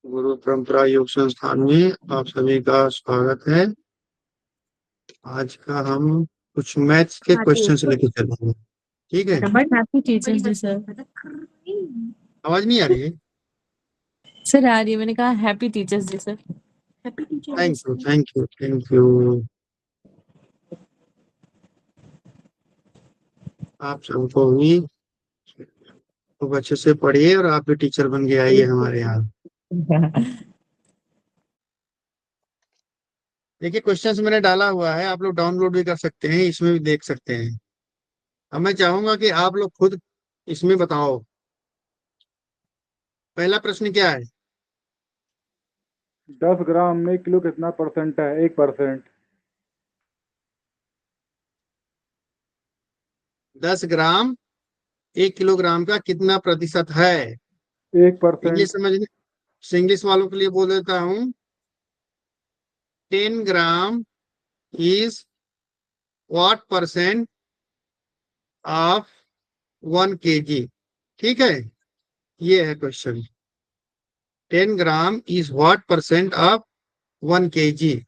गुरु परंपरा योग संस्थान में आप सभी का स्वागत है। आज का हम कुछ मैथ्स के क्वेश्चंस लेके चलेंगे, ठीक है? But happy teachers day sir. आवाज नहीं आ रही है? सर आ रही है, मैंने कहा happy teachers day sir. Happy thank you, thank you, thank you. आप सबको भी खूब अच्छे से पढ़िए और आप भी टीचर बन के आइए हमारे यहाँ। देखिए, क्वेश्चंस मैंने डाला हुआ है, आप लोग डाउनलोड भी कर सकते हैं, इसमें भी देख सकते हैं। अब मैं चाहूंगा कि आप लोग खुद इसमें बताओ। पहला प्रश्न क्या है? 10 ग्राम में किलो कितना परसेंट है? 1%। 10 ग्राम 1 किलोग्राम का कितना प्रतिशत है? 1%। इंग्लिश समझ इंग्लिश वालों के लिए बोल देता हूँ। 10 gram is what percent of 1 kg? ठीक है, ये है question. 10 gram is what percent of 1 kg?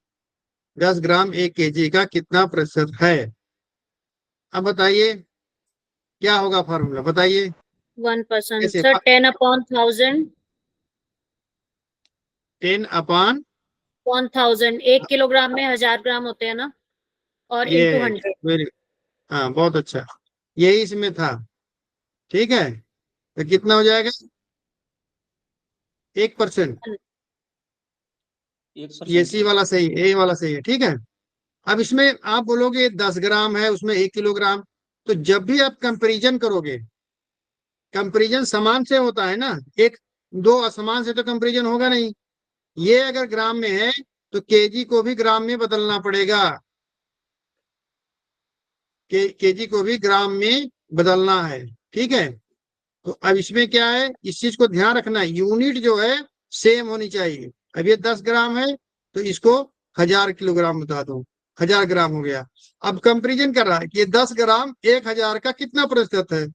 10 gram 1 kg का कितना प्रतिशत है? अब बताइए क्या होगा फॉर्मूला, बताइए 1% कैसे? सर 10/1000। 10/, 1 किलोग्राम में 1000 ग्राम होते हैं ना, और ये इंटू 100। वेरी, हाँ बहुत अच्छा, यही इसमें था। ठीक है, तो कितना हो जाएगा? 1%। ये सी वाला सही, ए वाला सही है, ठीक है। अब इसमें आप बोलोगे 10 ग्राम है, उसमें 1 किलोग्राम, तो जब भी आप कंपैरिजन करोगे, कंपैरिजन समान से होता है ना, एक दो असमान से तो कंपैरिजन होगा नहीं। ये अगर ग्राम में है तो केजी को भी ग्राम में बदलना पड़ेगा, केजी को भी ग्राम में बदलना है, ठीक है। तो अब इसमें क्या है, इस चीज को ध्यान रखना है, यूनिट जो है सेम होनी चाहिए। अब ये 10 ग्राम है तो इसको 1000 किलोग्राम बता दो, 1000 ग्राम हो गया। अब कंपेरिजन कर रहा है कि ये 10 ग्राम 1000 का कितना प्रतिशत है,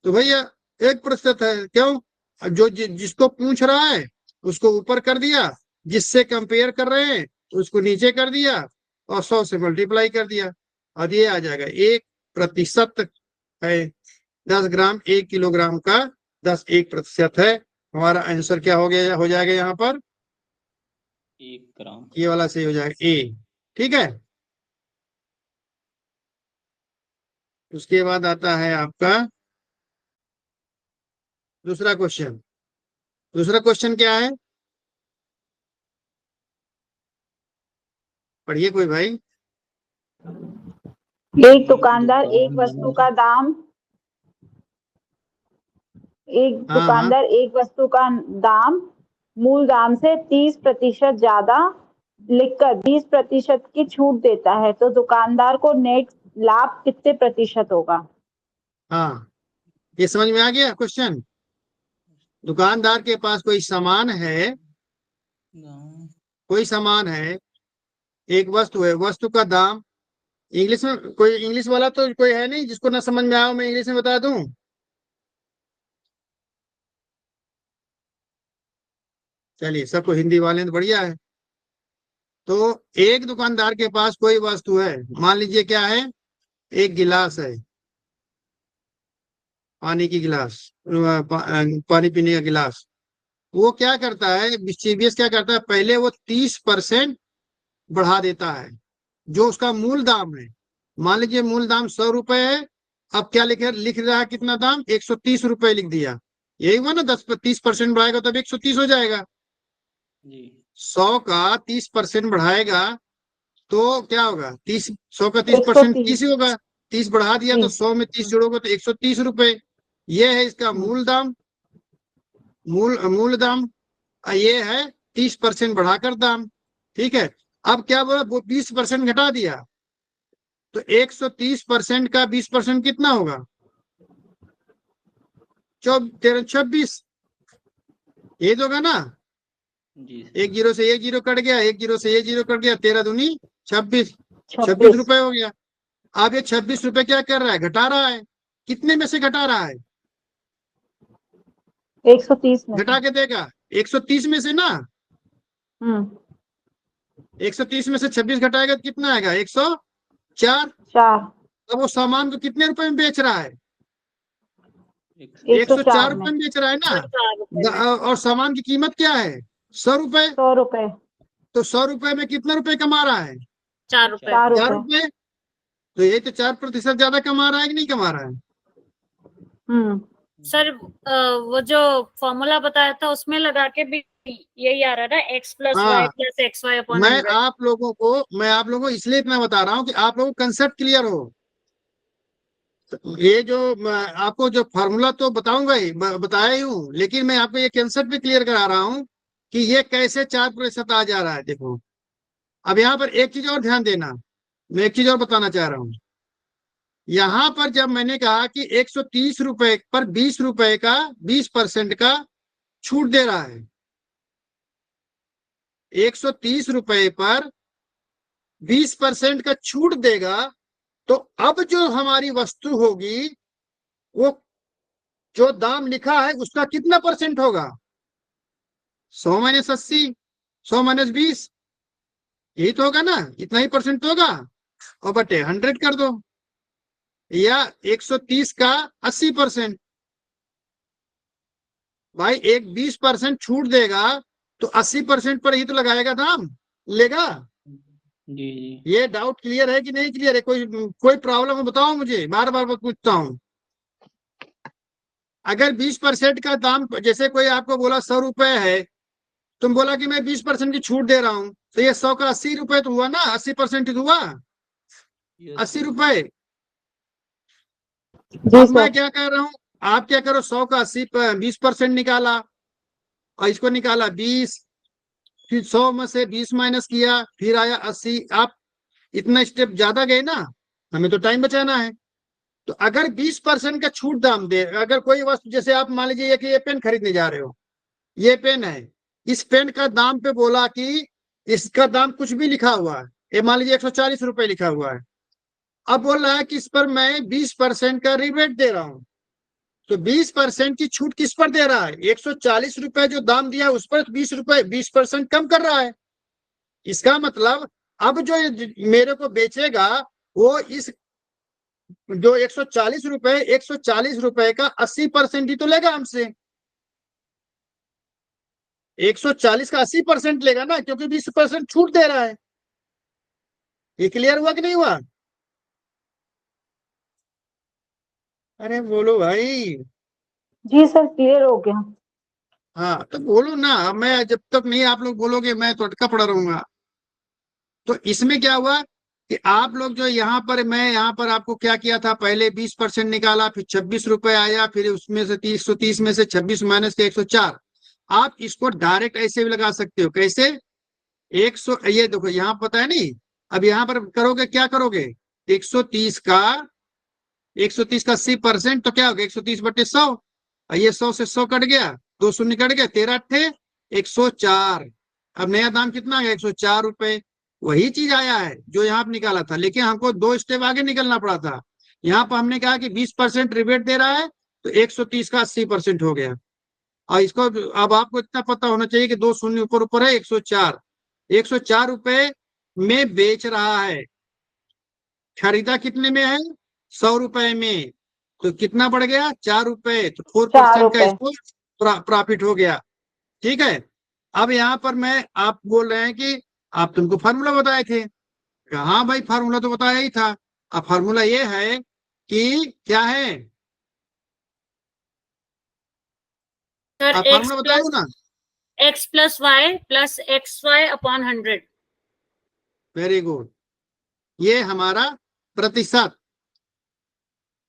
तो भैया 1% है। क्यों? अब जो जिसको पूछ रहा है उसको ऊपर कर दिया, जिससे कंपेयर कर रहे हैं उसको नीचे कर दिया, और 100 से मल्टीप्लाई कर दिया, और ये आ जाएगा 1% है। 10 ग्राम 1 किलोग्राम का 1% है। हमारा आंसर क्या हो गया, हो जाएगा यहाँ पर 1 ग्राम। ये वाला सही हो जाएगा, ए। ठीक है, उसके बाद आता है आपका दूसरा क्वेश्चन। दूसरा क्वेश्चन क्या है, पढ़िए कोई भाई। एक दुकानदार एक वस्तु का दाम हाँ हाँ, एक वस्तु का दाम मूल दाम से 30% ज्यादा लिखकर 20% की छूट देता है, तो दुकानदार को नेट लाभ कितने प्रतिशत होगा? हाँ ये समझ में आ गया क्वेश्चन। दुकानदार के पास कोई सामान है, कोई सामान है, एक वस्तु है, वस्तु का दाम, इंग्लिश में कोई इंग्लिश वाला तो कोई है नहीं जिसको ना समझ में आया हो, मैं इंग्लिश में बता दूं। चलिए, सबको हिंदी वाले हैं तो बढ़िया है। तो एक दुकानदार के पास कोई वस्तु है, मान लीजिए क्या है, एक गिलास है, पानी की गिलास, पानी पीने का गिलास। वो क्या करता है, सीबीएस क्या करता है, पहले वो 30% बढ़ा देता है जो उसका मूल दाम है। मान लीजिए मूल दाम 100 रुपए है, अब क्या लिख रहा है, कितना दाम, 130 रुपए लिख दिया। यही हुआ ना, 30% बढ़ाएगा तब 130 हो जाएगा। 100 का 30% बढ़ाएगा तो क्या होगा, 100 का 30% 30 ही होगा। 30 बढ़ा दिया तो 100 में 30 जोड़ोगे तो 130 रुपए। ये है इसका मूल दाम, मूल दाम। ये है 30% बढ़ाकर दाम, ठीक है। अब क्या बोला, वो 20% घटा दिया, तो 130% का 20% कितना होगा, 26। ये तो होगा ना, एक जीरो से एक जीरो कट गया, एक जीरो से एक जीरो कट गया, 13 दूनी 26, 26 रुपए हो गया। अब ये 26 रुपए क्या कर रहा है, घटा रहा है। कितने में से घटा रहा है, 130 में घटा के देगा, 130 में से ना, 130 में से 26 घटाएगा तो कितना आएगा? 104। 4 अब वो सामान को कितने रुपए में बेच रहा है? 104 104 में रुपए में बेच रहा है ना। 4 रुपए में। और सामान की कीमत क्या है? 100 रुपए। 100 रुपए, तो 100 रुपए में कितने रुपए कमा रहा है? 4 रुपए। 4 4 रुपए। रुपए। तो ये तो 4% ज्यादा कमा रहा है कि नहीं कमा रहा है? सर वो जो फॉर्मूला बताया था उसमें लगा के भी यही आ रहा था, x प्लस हाँ। Y plus X Y upon मैं 100। आप लोगों को इसलिए इतना बता रहा हूँ कि आप लोगों को कंसेप्ट क्लियर हो। ये जो आपको जो फार्मूला तो बताऊंगा ही, बताया ही हूँ, लेकिन मैं आपको ये कंसेप्ट भी क्लियर करा रहा हूँ कि ये कैसे 4% आ जा रहा है। देखो, अब यहाँ पर एक चीज और ध्यान देना, मैं एक चीज और बताना चाह रहा हूँ। यहाँ पर जब मैंने कहा कि 130 रुपए पर 20 रुपए का 20% का छूट दे रहा है, 130 रुपए पर 20% का छूट देगा, तो अब जो हमारी वस्तु होगी वो जो दाम लिखा है उसका कितना परसेंट होगा? 100 माइनस 80, 100 माइनस 20, यही तो होगा ना, इतना ही परसेंट तो होगा। और बटे 100 कर दो, या 130 का 80%। भाई एक 20% छूट देगा तो 80% पर ही तो लगाएगा दाम, लेगा। जी जी। ये डाउट क्लियर है कि नहीं क्लियर है? कोई प्रॉब्लम है बताओ मुझे, बार बार पूछता हूँ। अगर 20% का दाम, जैसे कोई आपको बोला 100 रुपए है, तुम बोला कि मैं 20% की छूट दे रहा हूँ, तो ये 100 का 80 रुपए तो हुआ ना, 80% तो हुआ, 80 रुपए। जी अब मैं सर। क्या कह रहा हूँ, आप क्या करो, 100 का 20% निकाला और इसको निकाला 20, फिर 100 में से 20 माइनस किया, फिर आया 80। आप इतना स्टेप ज्यादा गए ना, हमें तो टाइम बचाना है। तो अगर 20% का छूट दाम दे, अगर कोई वस्तु, जैसे आप मान लीजिए कि ये पेन खरीदने जा रहे हो, ये पेन है, इस पेन का दाम पे बोला कि इसका दाम कुछ भी लिखा हुआ है, ये मान लीजिए 140 रुपए लिखा हुआ है। अब बोल रहा है कि इस पर मैं 20% का रिबेट दे रहा हूं, तो 20% की छूट किस पर दे रहा है? 140 रुपए जो दाम दिया उस पर 20% कम कर रहा है। इसका मतलब अब जो मेरे को बेचेगा वो इस जो 140 रुपए का 80% ही तो लेगा हमसे। 140 का 80% लेगा ना, क्योंकि 20% छूट दे रहा है। ये क्लियर हुआ कि नहीं हुआ? अरे बोलो भाई। जी सर, क्लियर हो गया। हाँ तो बोलो ना, मैं जब तक नहीं आप लोग बोलोगे मैं तो अटका पड़ा रहूंगा। तो इसमें क्या हुआ कि आप लोग जो यहाँ पर, मैं यहाँ पर आपको क्या किया था, पहले 20% निकाला, फिर 26 रुपए आया, फिर उसमें से 130 में से 26 माइनस के 104। आप इसको डायरेक्ट ऐसे भी लगा सकते हो। कैसे? 100, ये देखो यहाँ पता है नहीं। अब यहाँ पर करोगे, क्या करोगे? 130 का 80%, तो क्या होगा? 130 बटे 100, और ये 100 से 100 कट गया, 2 शून्य कट गया, 13 अट्ठे 104। अब नया दाम कितना आ गया? 104 रुपए। वही चीज आया है जो यहाँ पे निकाला था, लेकिन हमको 2 स्टेप आगे निकलना पड़ा था। यहाँ पर हमने कहा कि 20% रिबेट दे रहा है, तो 130 का 80% हो गया। और इसको अब आपको इतना पता होना चाहिए कि 2 शून्य ऊपर ऊपर है, 104। 104 रुपए में बेच रहा है, खरीदा कितने में है? 100 रुपए में। तो कितना बढ़ गया? 4 रुपए। तो 4% का 4 रुपए। इसको प्रॉफिट हो गया। ठीक है। अब यहाँ पर मैं, आप बोल रहे हैं कि आप तुमको फार्मूला बताए थे। हाँ भाई, फार्मूला तो बताया ही था। अब फार्मूला ये है कि क्या है? सर आप फार्मूला बता दो ना। x plus Y plus X Y upon 100। Very good. ये हमारा प्रतिशत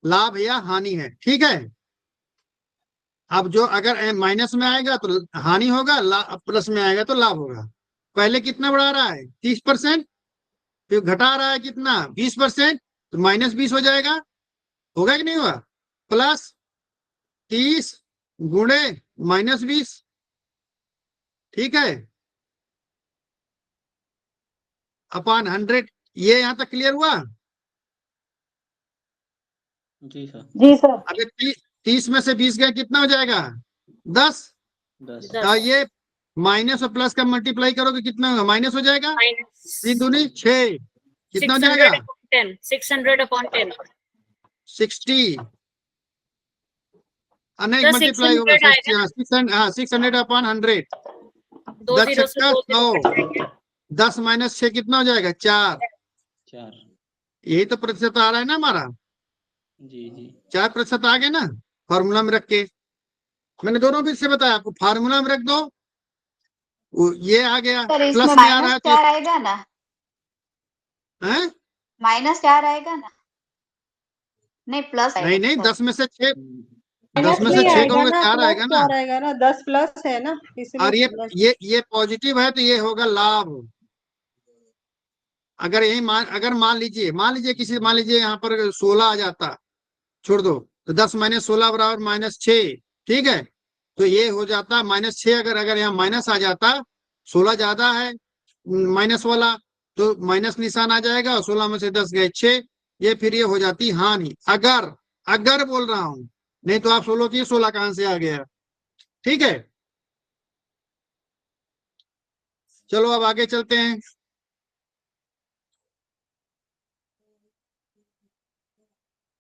लाभ या हानि है। ठीक है। अब जो अगर माइनस में आएगा तो हानि होगा, प्लस में आएगा तो लाभ होगा। पहले कितना बढ़ा रहा है? 30%। फिर घटा रहा है कितना? 20%। तो माइनस 20 हो जाएगा। होगा कि नहीं होगा? प्लस 30 गुणे माइनस 20। ठीक है, अपॉन 100। ये यहां तक क्लियर हुआ? जी सर। जी सर। अगर 30 में से 20 गया कितना हो जाएगा? 10। 10 10 ये माइनस और प्लस का मल्टीप्लाई करोगे कितना होगा? माइनस हो जाएगा, माइनस 3 दूनी 6, कितना हो 600 जाएगा? upon 10 600 upon 10 60, नहीं तो मल्टीप्लाई होगा 600 आएगा 600, 600 अपॉन 100, 2 10 जीरो से छक्का 2 जीरो 100, कट जाएंगे 10 माइनस 6 कितना हो जाएगा? 4। 4 यही तो प्रतिशत आ रहा है ना हमारा, जी जी 4% आ गए ना फार्मूला में रख के। मैंने दोनों फिर से बताया आपको, फार्मूला में रख दो, ये आ गया, सर इसमें प्लस में आ रहा माइनस है तो 4 आएगा ना, है? माइनस 4 आएगा ना, नहीं प्लस आएगा नहीं नहीं, सर। 10 में से 6, 10 माइनस में से नहीं 6 आएगा करोगे ना, 4 प्लस आएगा ना। 4 आएगा ना, 10 प्लस है ना, इसलिए और प्लस। ये पॉजिटिव है तो ये होगा लाभ। अगर यही अगर मान लीजिए किसी, मान लीजिए यहाँ पर 16 आ जाता, छोड़ दो, तो 10 माइनस 16 बराबर -6, ठीक है, तो ये हो जाता -6। अगर यहाँ माइनस आ जाता, 16 ज्यादा है माइनस वाला, तो माइनस निशान आ जाएगा, और 16 में से 10 गए 6, ये फिर ये हो जाती हानि। अगर बोल रहा हूं, नहीं तो आप 16 की 16 कहां से आ गया, ठीक है। चलो अब आगे चलते हैं।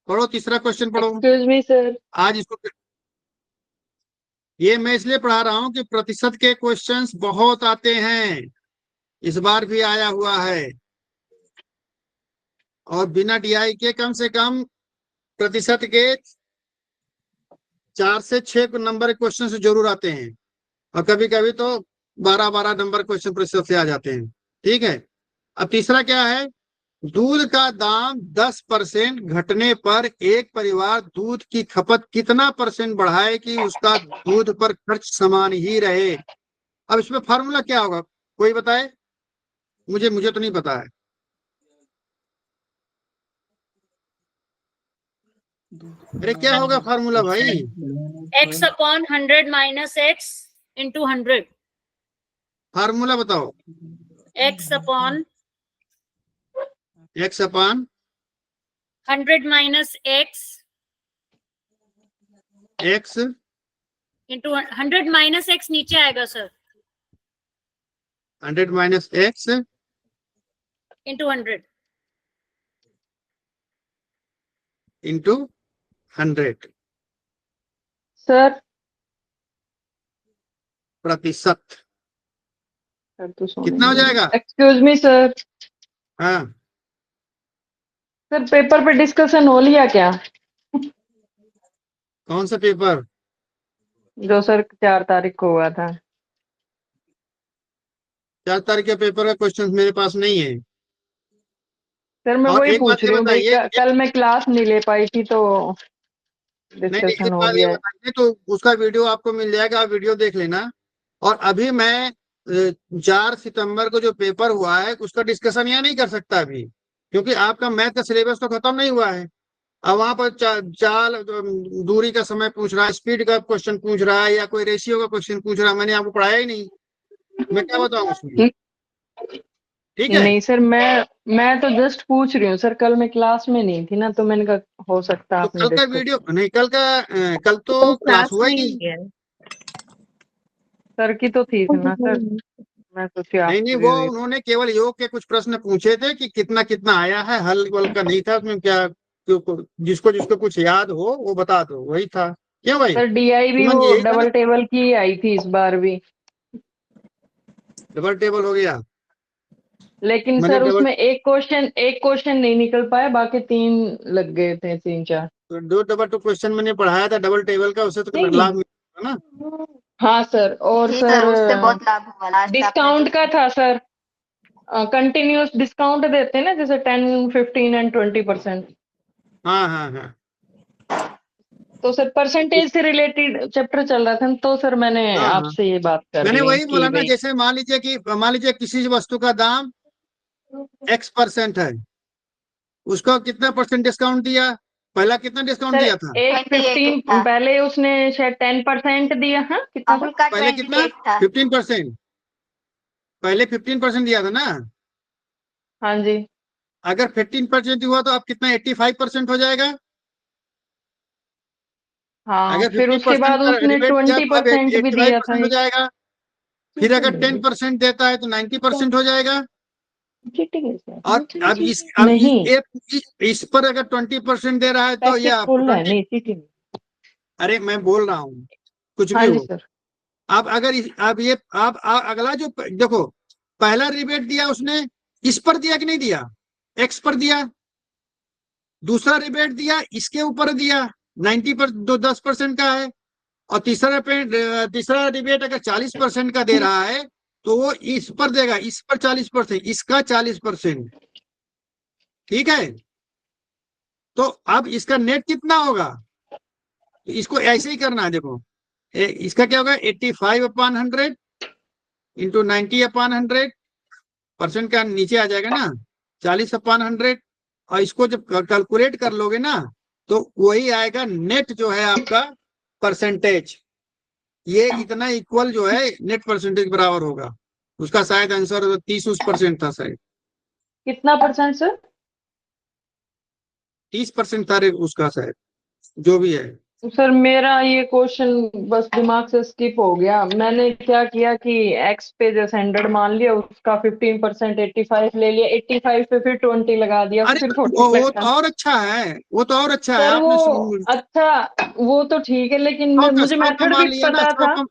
पढ़ो, तीसरा क्वेश्चन पढ़ो। Excuse me sir. आज इसको, ये मैं इसलिए पढ़ा रहा हूं कि प्रतिशत के क्वेश्चंस बहुत आते हैं, इस बार भी आया हुआ है, और बिना डीआई के कम से कम प्रतिशत के 4 से 6 नंबर क्वेश्चन से जरूर आते हैं, और कभी कभी तो 12-12 नंबर क्वेश्चन प्रतिशत से आ जाते हैं, ठीक है। अब तीसरा क्या है? दूध का दाम 10% घटने पर एक परिवार दूध की खपत कितना % बढ़ाए कि उसका दूध पर खर्च समान ही रहे। अब इसमें फार्मूला क्या होगा, कोई बताए? मुझे तो नहीं पता है। अरे क्या होगा फार्मूला भाई? x upon 100 minus x into 100 formula बताओ। x upon x अपान 100 minus x x into 100 minus x नीचे आएगा sir 100 minus x into 100 into 100 sir प्रतिशत तो कितना हो जाएगा? Excuse me sir. हाँ, सर पेपर पे डिस्कशन हो लिया क्या? कौन सा पेपर? जो सर 4 तारीख को हुआ था। 4 तारीख के पेपर का क्वेश्चन मेरे पास नहीं है। सर मैं और वही एक बात पूछ ये रही हूँ भाई, बताइए, कल मैं क्लास नहीं ले पाई थी तो नहीं डिस्कशन एक हो बात ये गया है। बताइए, तो उसका वीडियो आपको मिल जाएगा, आप वीडियो देख लेना। और अभी मैं 4 सितंबर को जो पेपर हुआ है उसका डिस्कशन यहाँ नहीं कर सकता अभी, क्योंकि आपका मैथ का सिलेबस तो खत्म नहीं हुआ है। अब वहां पर चाल दूरी का समय पूछ रहा है, स्पीड का क्वेश्चन पूछ रहा है, या कोई रेशियो का क्वेश्चन पूछ रहा है, मैंने आपको पढ़ाया ही नहीं, मैं क्या बताऊं उसमें, ठीक है। नहीं सर, मैं तो जस्ट पूछ रही हूँ सर, कल मैं क्लास में नहीं थी ना, तो मैंने कहा हो सकता है तो आपने कल का डिस्कस। वीडियो नहीं, कल तो क्लास हुआ ही नहीं। सर की तो थी ना सर, मैं सोची आप नहीं फ्री वो हुई। उन्होंने केवल योग के कुछ प्रश्न पूछे थे कि कितना कितना आया है, हल वल का नहीं था उसमें, क्या जिसको जिसको कुछ याद हो वो बता दो, वही था। क्यों भाई सर डीआई भी सुमन जी, वो यही था ना? डबल टेबल की आई थी इस बार भी, डबल टेबल हो गया, लेकिन मैंने सर डबल, उसमें एक क्वेश्चन नहीं निकल पाया, बाकी 3 लग गए थे, 3-4। दो डबल टू क्वेश्चन मैंने पढ़ाया था डबल टेबल का, उससे तो नहीं लाभ मिलेगा ना। हाँ सर, और जी सर उससे बहुत लाभ हुआ लास्ट डिस्काउंट का था सर, कंटिन्यूस डिस्काउंट देते हैं ना, जैसे 10, 15 एंड 20%। हाँ हाँ हाँ, तो सर परसेंटेज से रिलेटेड चैप्टर चल रहा था ना, तो सर मैंने हाँ हाँ, आपसे ये बात कर मैंने ली वही कि बोला ना, भाई। जैसे मान लीजिए किसी वस्तु का दाम x% है, उसको कितना % डिस्काउंट दिया? पहला कितना डिस्काउंट सर दिया था? एक 28 15 था, पहले उसने शायद 10% दिया, हाँ कितना था? अमूल का पहले कितना? 28 था। 15%, पहले 15% दिया था ना। हाँ जी। अगर 15% हुआ तो अब कितना 85% हो जाएगा? हाँ, अगर फिर उसके बाद 15% उसने रिबेट दिया तो अब 20% भी दिया था 85% हो जाएगा। फिर अगर 10% देता है तो 90% हो जाएगा। चीटिंग है सर। और अब नहीं, इस पर अगर 20% दे रहा है तो पैसे ये फुल है, 20। नहीं चीटिंग। अरे मैं बोल रहा हूँ कुछ भी हाँ जी हो। सर। अब अगर अब ये अब अगला जो देखो, पहला रिबेट दिया उसने, इस पर दिया कि नहीं दिया, एक्स पर दिया। दूसरा रिबेट दिया इसके ऊपर दिया, 90 पर, दो 10% का है। और तीसरा रिबेट अगर 40% का दे रहा है तो वो इस पर देगा, इस पर 40%, इसका 40%। ठीक है, तो अब इसका नेट कितना होगा, तो इसको ऐसे ही करना है। देखो इसका क्या होगा, 85/100 इंटू 90/100, का नीचे आ जाएगा ना 40/100। और इसको जब कैलकुलेट कर लोगे ना तो वही आएगा नेट जो है आपका परसेंटेज। ये इतना इक्वल जो है नेट परसेंटेज बराबर होगा। उसका शायद आंसर 30% था, शायद कितना परसेंट सर? 30% था रे उसका, शायद जो भी है। सर मेरा ये क्वेश्चन बस दिमाग से स्किप हो गया। मैंने क्या किया कि एक्स पे जैसे 100 मान लिया, उसका 15% 85 ले लिया, 85 पे फिर 20 लगा दिया, अरे फिर 40 वो तो लगा। और अच्छा है, वो तो और अच्छा है। सर वो आपने अच्छा, वो तो ठीक है, लेकिन 100 का मुझे 100 का मेथड भी मान लिया ना, पता 100 था। का,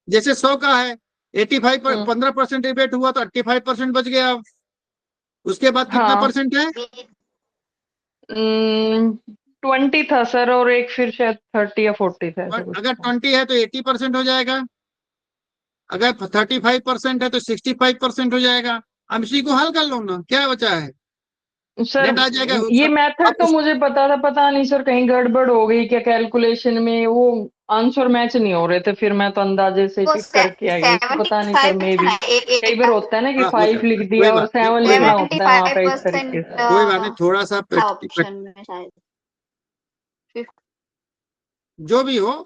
जैसे 100 का है 85 पर हम्म, 15% रिबेट हुआ तो 85% बच गया। उसके बाद कितना हाँ, परसेंट है, 20 था सर, और एक फिर शायद 30 या 40 था, ऐसा कुछ अगर था। 20 है तो 80% हो जाएगा। अगर 35% है तो 65% हो जाएगा। अब इसी को हल कर लो ना, क्या बचा है, सर नेट आ जाएगा ये अब मेथड तो मुझे पता था, पता नहीं सर कहीं गड़बड़ हो गई क्या कैलकुलेशन में, वो आंसर मैच नहीं हो रहे थे, फिर मैं तो अंदाजे से वो टिक करके आई हूँ, तो पता नहीं सर, 75 मे था बी ना, कई बार होता है ना कि हाँ, हो 5 जाता है, लिख दिया और 7 लिखना होता है वहां पे, इस 75% तरीके से। कोई बात नहीं, थोड़ा सा ऑप्शन में शायद जो भी हो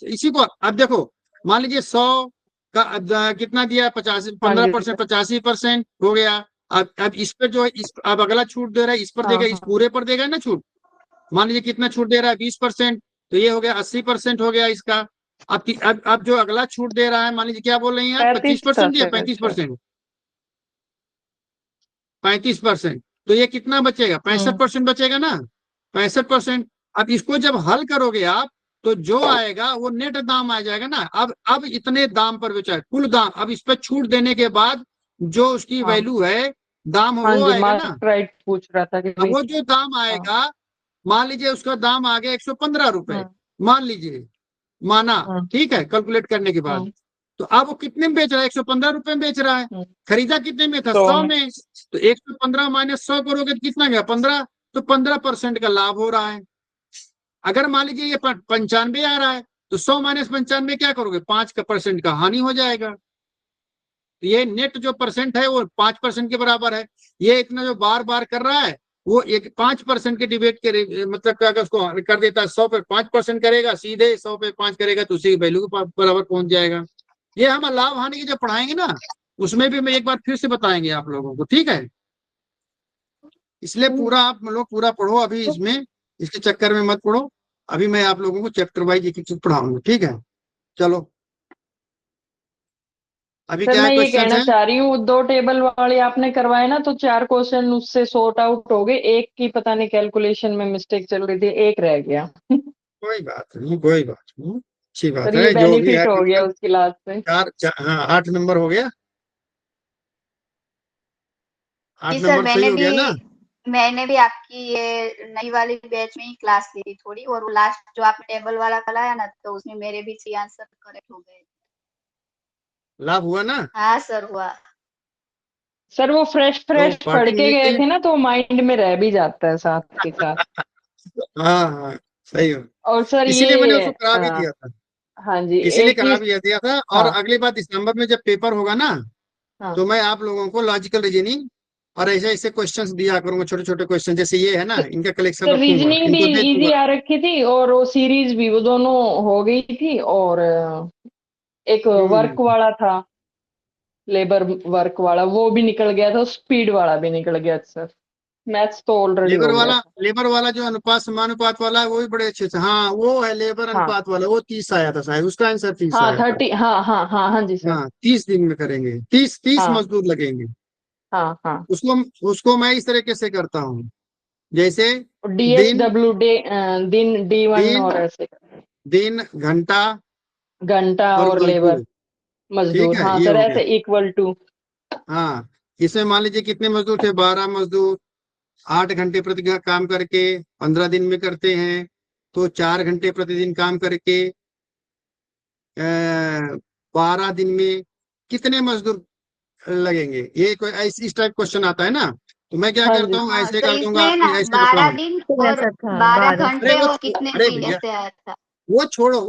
इसी को अब देखो, मान लीजिए 100 का कितना दिया, 50, हाँ जी 15% सर। 85% हो गया। अब इस पर जो है, अब अगला छूट दे रहा है, इस पर हाँ देगा, इस हाँ पूरे पर देगा ना छूट। मान लीजिए कितना छूट दे रहा है, 20%, तो ये हो गया 80% हो गया इसका। अब जो अगला छूट दे रहा है, मान लीजिए क्या बोल रही हैं आप, 35 था 25% या सर शायद। 35%? 35%, तो ये कितना बचेगा, 65% बचेगा ना, 65%। अब इसको जब हल करोगे आप तो जो आएगा वो नेट दाम आ जाएगा ना। अब इतने दाम पर बेचा है, कुल दाम, अब इस पर छूट देने के बाद जो उसकी हाँ वैल्यू है, दाम हाँ वो जी, आएगा ना। मार्केट राइट पूछ रहा था कि अब भाई। वो जो दाम हाँ। आएगा, मान लीजिए उसका दाम आ गया 115 रुपए, हम्म मान लीजिए, माना, हम्म ठीक है, कैलकुलेट करने के बाद। हम्म तो अब वो कितने में बेच रहा है, 115 रुपए में बेच रहा है। हम्म, खरीदा कितने में था, 100 100 में। में। तो 115 माइनस 100 करोगे तो कितना गया, 15। तो 15% का लाभ हो रहा है। अगर मान लीजिए ये 95 आ रहा है तो 100 माइनस 95 क्या करोगे, 5% का हानि हो जाएगा। तो ये नेट जो परसेंट है वो 5% के बराबर है। ये इतना जो बार बार कर रहा है, वो एक 5% के डिबेट के मतलब क्या, अगर उसको कर देता है 100 पे 5% करेगा, सीधे 100 पे 5 करेगा तो उसी वैल्यू के बराबर पहुंच जाएगा। ये हम लाभ हानि की जब पढ़ाएंगे ना, उसमें भी मैं एक बार फिर से बताएंगे आप लोगों को, ठीक है। इसलिए पूरा आप लोग पूरा पढ़ो, अभी इसमें इसके चक्कर में मत पढ़ो। अभी मैं आप लोगों को चैप्टर वाइज एक एक चीज पढ़ाऊंगा, ठीक है। चलो, अभी सर क्या है, मैं ये क्वेश्चन कहना है। चाह रही हूँ, 2 टेबल वाले आपने करवाए ना, तो 4 क्वेश्चन उससे सॉर्ट आउट हो गए, एक की पता नहीं कैलकुलेशन में मिस्टेक चल रही थी, एक रह गया। कोई बात नहीं, कोई बात नहीं, अच्छी बात सर ये है, जो भी है बेनिफिट हो गया टोटल उसकी लास्ट से। हाँ 8 नंबर हो गया, 8 जी सर, नंबर सही हो गया ना। मैंने भी आपकी ये नई वाली बैच में ही क्लास ली थी थोड़ी, और वो लास्ट जो आपने टेबल वाला कराया ना, तो उसमें मेरे भी 6 आंसर करेक्ट हो गए। लाभ हुआ ना। हाँ सर, हुआ। सर वो फ्रेश तो फ्रेश पढ़ पार्टी के मिली गए थी। थे ना, तो माइंड में रह भी जाता है साथ के साथ। हाँ हाँ, सही हो। और सर इसीलिए मैंने ये उसको करा भी दिया था, हाँ जी, इसीलिए एक ही। करा भी दिया था। और हाँ अगली बार दिसंबर में जब पेपर होगा ना, हाँ तो मैं आप लोगों को लॉजिकल रीजनिंग और ऐसे ऐसे क्वेश्चंस दिया करूंगा, छोटे छोटे क्वेश्चन, जैसे ये है ना, इनका कलेक्शन सर, रखूंगा, रीजनिंग भी इनको दे इजी दूंगा। आ रखी थी, और वो सीरीज भी, वो दोनों हो गई थी, और एक वर्क हम्म, वाला था, लेबर वर्क वाला, वो भी निकल गया था, स्पीड वाला भी निकल गया सर। मैथ्स तो ऑलरेडी लेबर हो वाला, गया। लेबर वाला जो अनुपात समानुपात वाला है वो भी बड़े अच्छे से, हाँ वो है लेबर हाँ अनुपात वाला, वो 30 आया था शायद, उसका आंसर 30 हाँ आया था। 30, हाँ हाँ हाँ हाँ जी सर। हाँ 30 दिन में करेंगे, 30 हाँ मजदूर लगेंगे। हाँ हाँ। उसको मैं इस तरीके से करता हूँ, जैसे दिन, DSW दिन D1 दिन, और ऐसे दिन, घंटा घंटा और और लेबर मजदूर। ठीक मजदूर, है, हाँ ये सर, हो गया। ऐसे इक्वल टू। हाँ, इसमें मान लीजिए कितने मजदूर थे, 12 मजदूर, 8 घंटे प्रति काम करके 15 दिन में करते हैं, तो 4 घंटे प्रतिदिन काम करके 12 दिन में कितने मजदूर लगेंगे, ये कोई इस टाइप क्वेश्चन आता है ना, तो मैं क्या हाँ करता जी। हूँ, हाँ ऐसे तो कर दूंगा, इसमें ना ऐसे बताऊँ। 12 दिन और ऐसा था 12 12। घंटे और कितने अरे दिन भैया, ऐसे आया था। वो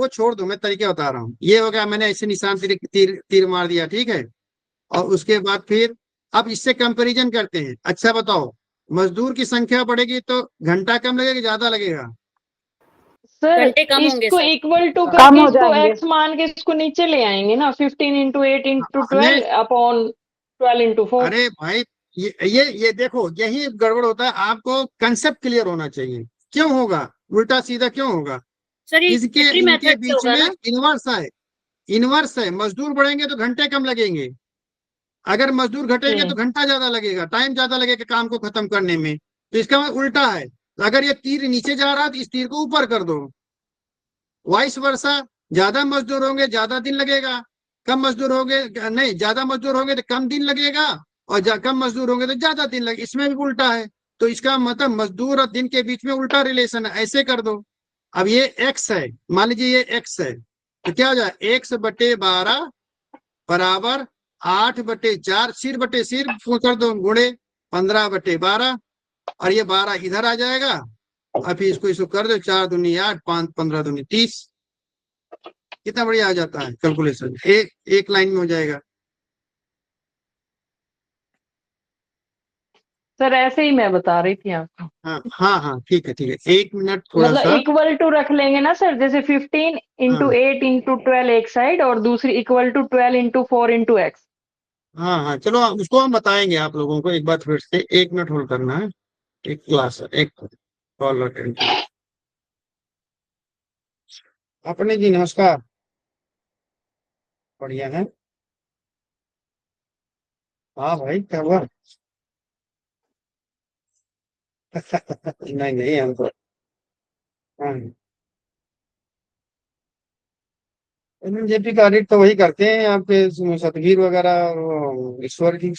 छोड़ दो, मैं तरीके बता रहा हूँ। ये हो गया, मैंने ऐसे निशान तीर मार दिया, ठीक है। और उसके बाद फिर अब इससे कंपैरिजन करते हैं। अच्छा बताओ, मजदूर की संख्या बढ़ेगी तो घंटा कम लगेगा, ज्यादा लगेगा? सर घंटे कम होंगे इसको सर। इक्वल टू कम करके हो इसको जाएंगे। x मान के इसको नीचे ले आएंगे ना, 15 इंटू 8 इंटू 12 नहीं, अपॉन 12 इंटू 4। अरे भाई, ये देखो, यही गड़बड़ होता है, आपको कंसेप्ट क्लियर होना चाहिए। क्यों होगा उल्टा सीधा, क्यों होगा? सर ये इसके सिमेट्री इनके मेथड से बीच होगा में ना। इनवर्स है, इनवर्स है। मजदूर बढ़ेंगे तो घंटे कम लगेंगे, अगर मजदूर घटेंगे तो घंटा ज्यादा लगेगा, टाइम ज्यादा लगेगा काम को खत्म करने में। तो इसका मतलब उल्टा है। तो अगर ये तीर नीचे जा रहा है तो इस तीर को ऊपर कर दो, वाइस वर्सा। ज्यादा मजदूर होंगे ज्यादा दिन लगेगा, कम मजदूर होंगे, नहीं, ज्यादा मजदूर होंगे तो कम दिन लगेगा, और कम मजदूर होंगे तो ज्यादा दिन लगेगा। इसमें भी उल्टा है। तो इसका मतलब मजदूर और दिन के बीच में उल्टा रिलेशन है, ऐसे कर दो। अब ये एक्स है, मान लीजिए ये एक्स है, तो क्या हो जाए, x/12 बराबर 8/4, सिर कर दो, गुणे 15/12, और ये 12 इधर आ जाएगा। अब फिर इसको कर दो, 4 दूनी 8, 5 15 दूनी 30। कितना बढ़िया आ जाता है कैलकुलेशन, एक लाइन में हो जाएगा। सर ऐसे ही मैं बता रही थी आपको। हाँ हाँ हाँ, ठीक है ठीक है, 1 मिनट थोड़ा मतलब सा। इक्वल टू रख लेंगे ना सर, जैसे 15 इंटू हाँ 8 इंटू 12 एक साइड, और दूसरी equal to 12 into 4 into X. हाँ हाँ, चलो उसको हम बताएंगे आप लोगों को, एक बार फिर से 1 मिनट होल्ड करना है। एक क्लास है, एक कॉल अटेंड। अपने जी नमस्कार, बढ़िया है। हाँ भाई, क्या हुआ? नहीं नहीं, हम तो हाँ, जेपी का ऑडिट तो वही करते हैं आपके सतगीर वगैरह, वो ईश्वर की।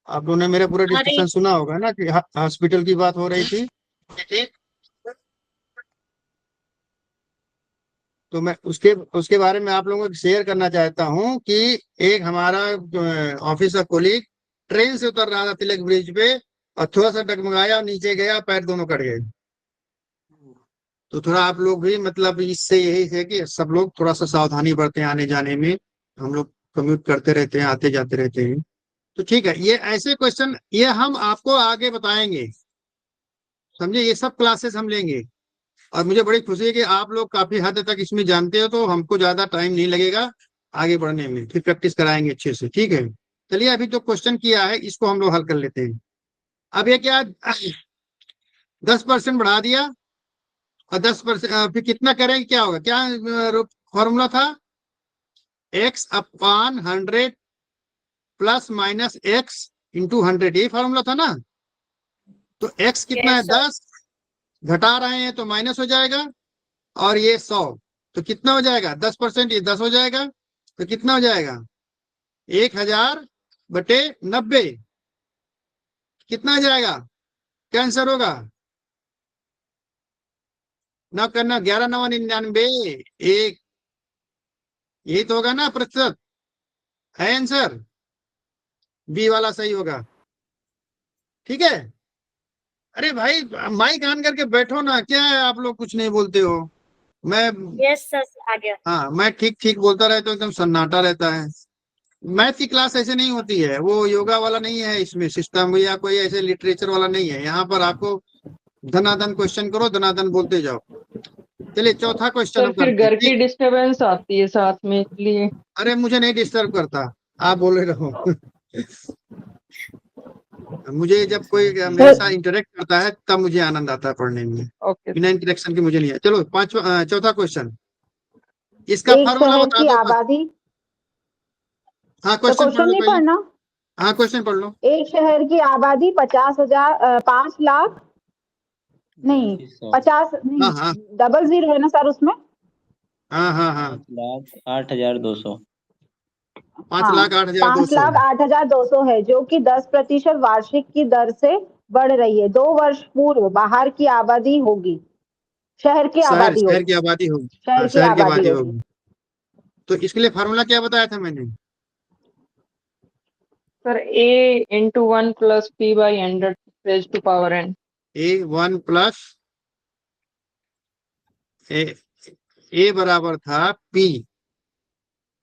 आप लोगों ने मेरा पूरा अरे डिस्कशन सुना होगा ना, कि हॉस्पिटल की बात हो रही थी। तो मैं उसके उसके बारे में आप लोगों को शेयर करना चाहता हूँ कि एक हमारा ऑफिस का कोलीग ट्रेन से उतर रहा था तिलक ब्रिज पे, और थोड़ा सा डगमगाया, नीचे गया, पैर दोनों कट गए। तो थोड़ा आप लोग भी, मतलब इससे यही है कि सब लोग थोड़ा सा सावधानी बरतें आने जाने में। हम लोग कम्यूट करते रहते हैं, आते जाते रहते हैं। तो ठीक है, ये ऐसे क्वेश्चन ये हम आपको आगे बताएंगे, समझे, ये सब क्लासेस हम लेंगे। और मुझे बड़ी खुशी है कि आप लोग काफी हद तक इसमें जानते हो, तो हमको ज्यादा टाइम नहीं लगेगा आगे बढ़ने में, फिर प्रैक्टिस कराएंगे अच्छे से, ठीक है। चलिए, अभी जो क्वेश्चन किया है इसको हम लोग हल कर लेते हैं। अब ये क्या, 10% बढ़ा दिया, और 10% फिर कितना करेंगे, क्या होगा, क्या फॉर्मूला था, x/100 प्लस माइनस x/100, यही फॉर्मूला था ना। तो x कितना है, यस सर। 10, घटा रहे हैं तो माइनस हो जाएगा, और ये 100, तो कितना हो जाएगा, 10%, ये 10 हो जाएगा, तो कितना हो जाएगा, 1000/90, कितना आ जाएगा, क्या आंसर होगा, ना करना, 11×9=99, एक, यही तो होगा ना प्रतिशत, है आंसर, बी वाला सही होगा, ठीक है। अरे भाई, माइक ऑन करके बैठो ना, क्या है आप लोग कुछ नहीं बोलते हो। मैं यस सर, आ गया। हाँ, मैं ठीक ठीक बोलता रहता हूँ, एकदम सन्नाटा रहता है। मैथ की क्लास ऐसे नहीं होती है, वो योगा वाला नहीं है, इसमें सिस्टम या कोई ऐसे लिटरेचर वाला नहीं है। यहाँ पर आपको धनाधन क्वेश्चन करो, धनाधन बोलते जाओ। चलिए, चौथा क्वेश्चन सर हम फिर करते घर हैं। की डिस्टरबेंस आती है साथ में, इसलिए। अरे मुझे नहीं डिस्टर्ब करता, आप बोले रहो। मुझे जब कोई मेरे साथ इंटरेक्ट करता है तब मुझे आनंद आता है पढ़ने में, ओके बिना इंटरेक्शन के मुझे नहीं है। चलो चौथा क्वेश्चन, इसका एक फार्मूला शहर बता की दो। आबादी, हाँ तो क्वेश्चन पढ़ क्वेश्चन लो नहीं पहले। पढ़ना। हाँ क्वेश्चन पढ़ लो। एक शहर की आबादी 50,000 5 लाख नहीं 100 50 हाँ नहीं हाँ डबल जीरो है ना सर उसमें। हाँ हाँ हाँ 5,08,200। 5,08,200। 5,08,200 है, जो कि 10% वार्षिक की दर से बढ़ रही है। 2 वर्ष पूर्व बाहर की आबादी होगी, शहर की आबादी शहर होगी, की आबादी होगी। शहर हाँ की शहर की आबादी आबादी होगी। होगी। तो इसके लिए फार्मूला क्या बताया था मैंने? Sir A into 1 plus P by 100 raised to power n। A1 plus A बराबर था P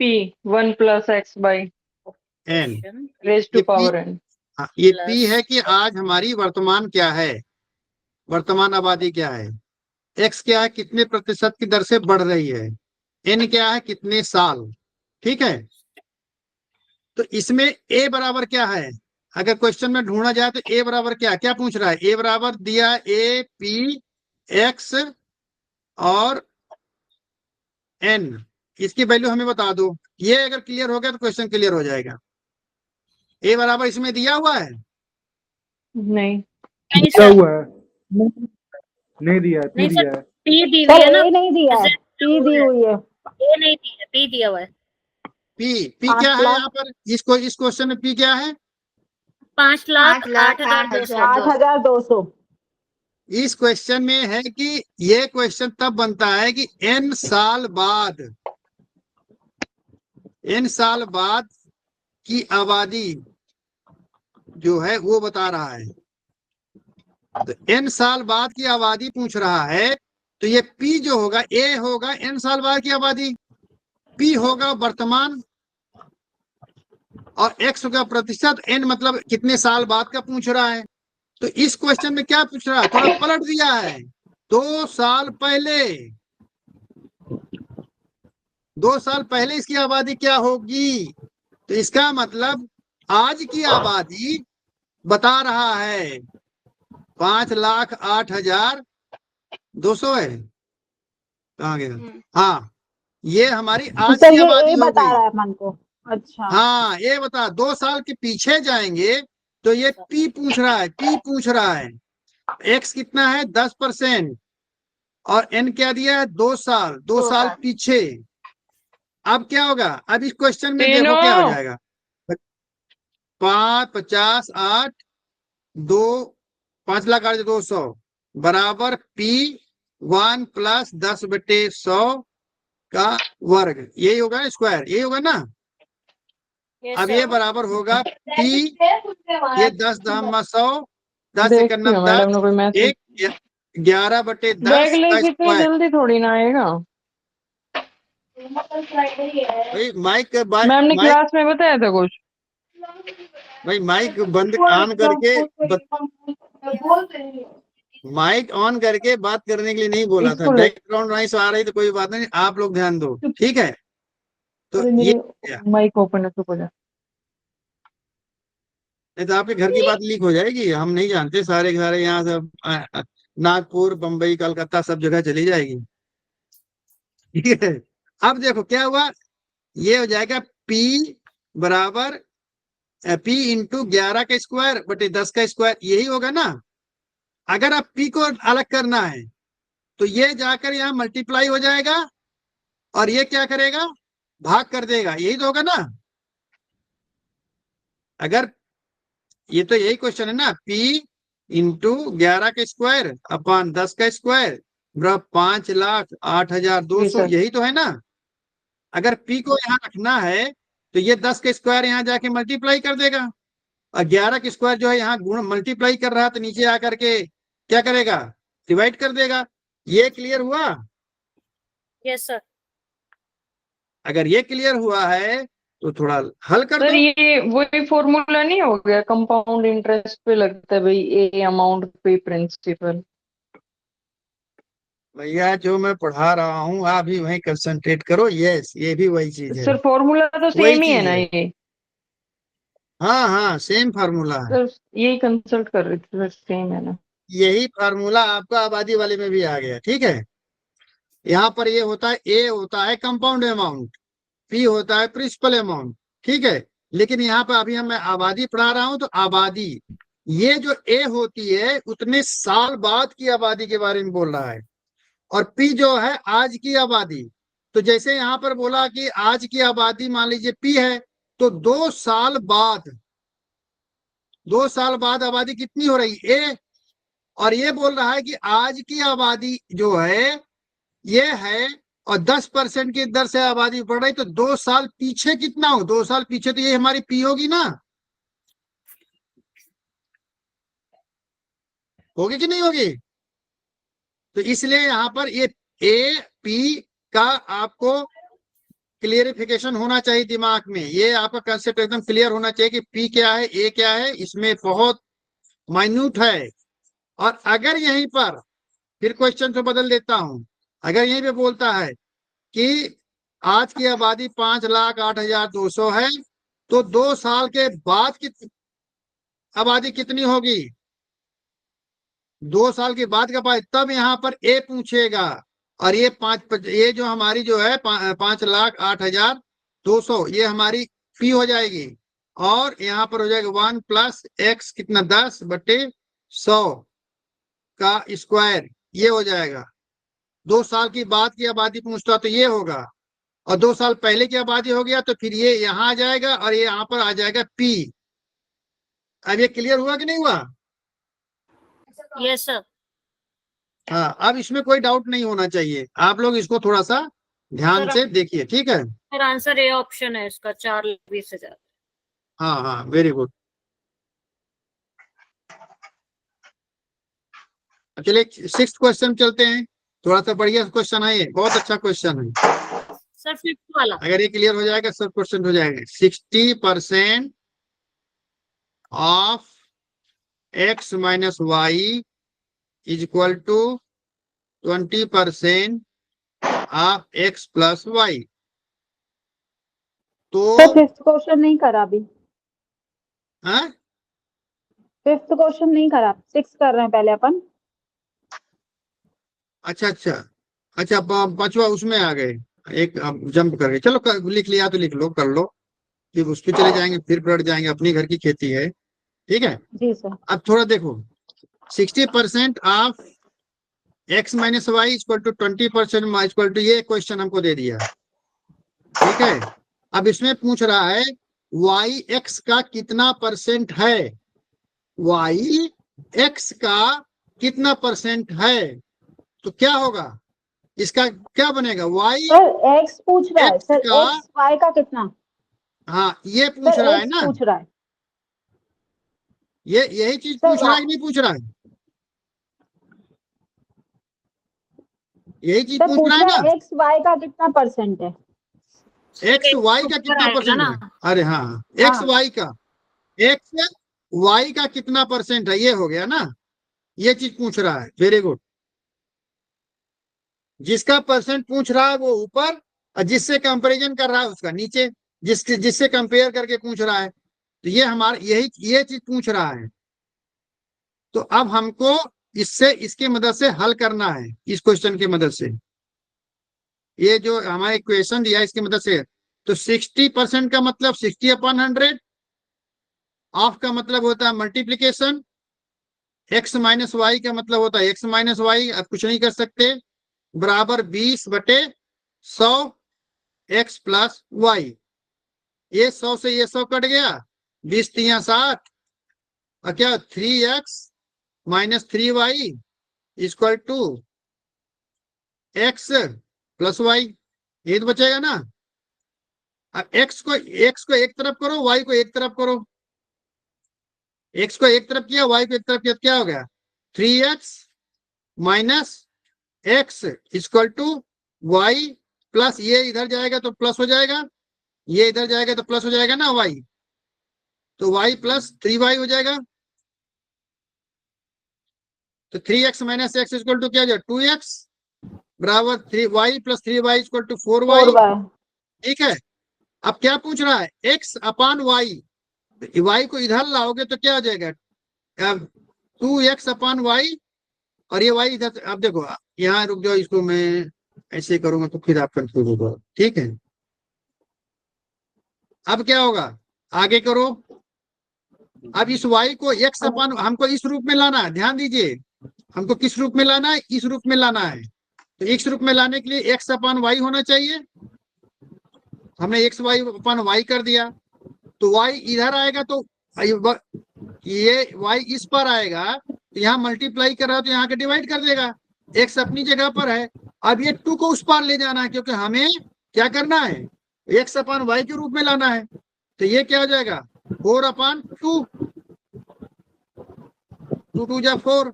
P 1 plus X by N। raised ये to P, power n। हाँ, ये P है कि आज हमारी वर्तमान क्या है, वर्तमान आबादी क्या है। X क्या है, कितने प्रतिशत की दर से बढ़ रही है। N क्या है, कितने साल। ठीक है, तो इसमें A बराबर क्या है, अगर क्वेश्चन में ढूंढा जाए तो A बराबर क्या क्या पूछ रहा है। A बराबर दिया है A P X और N, इसकी वैल्यू हमें बता दो। ये अगर क्लियर हो गया तो क्वेश्चन क्लियर हो जाएगा। A बराबर इसमें दिया हुआ है। नहीं नहीं दिया सर, हुआ है, नहीं दिया है, नहीं पी सर, दिया है। पी दी हुई सर है ना, ए नहीं दिया है, पी दी हुई है। ए नहीं दी है, पी दिया हुआ है। P 5 क्या है लाख यहाँ पर, इस क्वेश्चन में P क्या है? 5,08,200। 8,200। इस क्वेश्चन में है कि ये क्वेश्चन तब बनता है कि n साल बाद की आबादी जो है वो बता रहा है। तो n साल बाद की आबादी पूछ रहा है, तो ये P जो होगा, A होगा n साल बाद की आबादी, P होगा वर्तमान और X होगा प्रतिशत, N मतलब कितने साल बाद का पूछ रहा है। तो इस क्वेश्चन में क्या पूछ रहा है, थोड़ा पलट दिया है। 2 साल पहले, 2 साल पहले इसकी आबादी क्या होगी। तो इसका मतलब आज की आबादी बता रहा है 5,08,200 है। कहाँ गया? हाँ, ये हमारी आज सर की ये आबादी ए हो बता गई। रहा है मन को। अच्छा हाँ ये बता, 2 साल के पीछे जाएंगे तो ये P पूछ रहा है, P पूछ रहा है। X कितना है, 10%, और N क्या दिया है, 2 साल, 2 साल पीछे। अब क्या होगा, अब इस क्वेश्चन में देखो क्या हो तीनों जाएगा। 5, 50, 8, 2, 5,08,200 बराबर P1 प्लस 10/100 का वर्ग, यही होगा ना, स्क्वायर यही होगा ना। अब ये बराबर होगा P, ये 10 100, 10 देखती हूँ 1 मैडम 10, ने कोई मैसेज। एक 11/10 बैग का लेके इतनी स्क्वायर। जल्दी थोड़ी ना आएगा। भाई माइक मैम ने माइक क्लास में बताया था कुछ। भाई माइक बंद ऑन करके माइक ऑन करके बात करने के लिए नहीं बोला था। इसको ले बैकग्राउंड नॉइस आ रही तो कोई बात नहीं, आप लोग ध्यान दो, ठीक है। तो अरे ये मेरे माइक ओपन है, चुप हो जा। नहीं तो आपके घर की बात लीक हो जाएगी, हम नहीं जानते, सारे घर यहाँ सब नागपुर, बम्बई, कलकत्ता सब जगह चली जाएगी, ठीक है। अब देखो क्या हुआ, ये हो जाएगा P बराबर P इंटू 11 का स्क्वायर बटे 10 का स्क्वायर, यही होगा ना। अगर आप P को अलग करना है तो ये जाकर यहाँ मल्टीप्लाई हो जाएगा और ये क्या करेगा, भाग कर देगा, यही तो होगा ना। अगर ये तो यही क्वेश्चन है ना, P इंटू 11 का स्क्वायर अपॉन 10 का स्क्वायर बराबर 5,08,200, यही तो है ना। अगर P को यहाँ रखना है तो ये 10 का स्क्वायर यहाँ जाके मल्टीप्लाई कर देगा, और 11 का स्क्वायर जो है यहाँ गुण मल्टीप्लाई कर रहा है तो नीचे आकर के क्या करेगा, डिवाइड कर देगा। ये क्लियर हुआ? Yes sir. अगर ये क्लियर हुआ है तो थोड़ा हल कर सर दो। ये वही फॉर्मूला नहीं हो गया, कंपाउंड इंटरेस्ट पे लगता है भाई, ए अमाउंट पे प्रिंसिपल। भैया जो मैं पढ़ा रहा हूँ आप भी वहीं कंसंट्रेट करो। यस, ये भी वही चीज है, सर फॉर्मूला तो वही सेम ही है चीज ना है। ये। हाँ हाँ सेम फार्मूला है, सर यही कंसल्ट कर रही थी, सेम है ना। यही फार्मूला आपका आबादी वाले में भी आ गया। ठीक है, यहाँ पर ये होता है, ए होता है कंपाउंड अमाउंट, पी होता है प्रिंसिपल अमाउंट। ठीक है, लेकिन यहाँ पर अभी मैं आबादी पढ़ा रहा हूं, तो आबादी ये जो ए होती है उतने साल बाद की आबादी के बारे में बोल रहा है, और पी जो है आज की आबादी। तो जैसे यहाँ पर बोला कि आज की आबादी मान लीजिए पी है, तो 2 साल बाद आबादी कितनी हो रही ए, और ये बोल रहा है कि आज की आबादी जो है ये है, और 10% की दर से आबादी बढ़ रही, तो 2 साल पीछे कितना हो, 2 साल पीछे तो ये हमारी पी होगी ना, होगी कि नहीं होगी। तो इसलिए यहाँ पर ये ए पी का आपको क्लियरिफिकेशन होना चाहिए दिमाग में, ये आपका कंसेप्ट एकदम क्लियर होना चाहिए कि पी क्या है, ए क्या है, इसमें बहुत माइन्यूट है। और अगर यहीं पर फिर क्वेश्चन को बदल देता हूं, अगर यहीं पे बोलता है कि आज की आबादी 5,08,200 है, तो 2 साल के बाद की आबादी कितनी होगी, 2 साल के बाद का आबादी, तब यहाँ पर ए पूछेगा। और ये जो हमारी जो है 5,08,200 ये हमारी फी हो जाएगी, और यहाँ पर हो जाएगा 1 + x कितना 10/100 का स्क्वायर, ये हो जाएगा। 2 साल की बाद की आबादी पूछता तो ये होगा, और 2 साल पहले की आबादी हो गया तो फिर ये यहाँ आ जाएगा, और ये यहाँ पर आ जाएगा पी। अब ये क्लियर हुआ कि नहीं हुआ। Yes sir. हाँ, अब इसमें कोई डाउट नहीं होना चाहिए, आप लोग इसको थोड़ा सा ध्यान से देखिए। ठीक है, सर आंसर ए ऑप्शन है इसका, 4,20,000। हाँ हाँ वेरी गुड। चलिए 6th क्वेश्चन चलते हैं, थोड़ा सा बढ़िया क्वेश्चन है ये, बहुत अच्छा क्वेश्चन है। सर 5th वाला। अगर ये क्लियर हो जाएगा सब क्वेश्चन हो जाएंगे। 60% of x - y equal to 20% of x + y। तो तो 5th क्वेश्चन नहीं करा अभी, हाँ 5th क्वेश्चन नहीं करा, 6 कर रहे हैं पहले अपन। अच्छा अच्छा अच्छा, 5वां उसमें आ गए, एक जंप कर गए। चलो लिख लिया तो लिख लो, कर लो, फिर उस पर चले जाएंगे, फिर पलट जाएंगे, अपनी घर की खेती है। ठीक है, जी सर। अब थोड़ा देखो, 60% of x - y equal to 20% equal to, ये क्वेश्चन हमको दे दिया। ठीक है, अब इसमें पूछ रहा है y x का कितना % है, y x का कितना % है, तो क्या होगा, इसका क्या बनेगा, y सर x पूछ रहा है, x सर का, x y का कितना, हाँ ये पूछ सर रहा है x ना, पूछ रहा है। ये यही चीज सर पूछ रहा है कि नहीं पूछ रहा है, यही चीज सर पूछ रहा है ना, x y का कितना % है। x y का कितना % है, अरे हाँ x y का, x y का कितना % है, ये हो गया ना, ये चीज पूछ रहा है। वेरी गुड, जिसका % पूछ रहा है वो ऊपर, और जिससे कंपैरिजन कर रहा है उसका नीचे, जिससे कंपेयर करके पूछ रहा है, तो ये हमारा ये चीज पूछ रहा है। तो अब हमको इसकी मदद से हल करना है, इस क्वेश्चन की मदद से, ये जो हमारे इक्वेशन दिया है इसकी मदद से। तो 60% का मतलब 60/100, ऑफ का मतलब होता है मल्टीप्लीकेशन, x - y का मतलब होता है x - y, अब कुछ नहीं कर सकते, बराबर 20/100 x + y। ये 100 से ये 100 कट गया, 20 × 3 = 60, और क्या 3x - 3y equal to x + y, ये तो बचेगा ना। अब x को एक तरफ करो, y को एक तरफ करो, x को एक तरफ किया, y को एक तरफ किया, क्या हो गया 3x - x equal to y plus, ये इधर जाएगा तो प्लस हो जाएगा, ये इधर जाएगा तो प्लस हो जाएगा ना y, तो y + 3y हो जाएगा। तो 3x - x इक्वल टू क्या हो जाएगा 2x, बराबर 3y + 3y equal to 4y। ठीक है, अब क्या पूछ रहा है x/y, y को इधर लाओगे तो क्या हो जाएगा, अब 2x अपॉन वाई, और ये y इधर। अब देखो यहाँ रुक जाओ, इसको मैं ऐसे करूंगा तो फिर आप कंफ्यूज हो जाओ, ठीक है। अब क्या होगा, आगे करो। अब इस y को x अपॉन, हमको इस रूप में लाना है, ध्यान दीजिए, हमको किस रूप में लाना है, इस रूप में लाना है। तो इस रूप में लाने के लिए x अपॉन वाई होना चाहिए, हमने x y अपॉन वाई कर दिया। तो y इधर आएगा तो ये y इस पर आएगा, तो यहाँ मल्टीप्लाई कर रहा है तो यहाँ के डिवाइड कर देगा, x अपनी जगह पर है। अब ये 2 को उस पार ले जाना है, क्योंकि हमें क्या करना है, x अपॉन वाई के रूप में लाना है। तो ये क्या हो जाएगा, 4 अपॉन 2, 2 2 जा 4।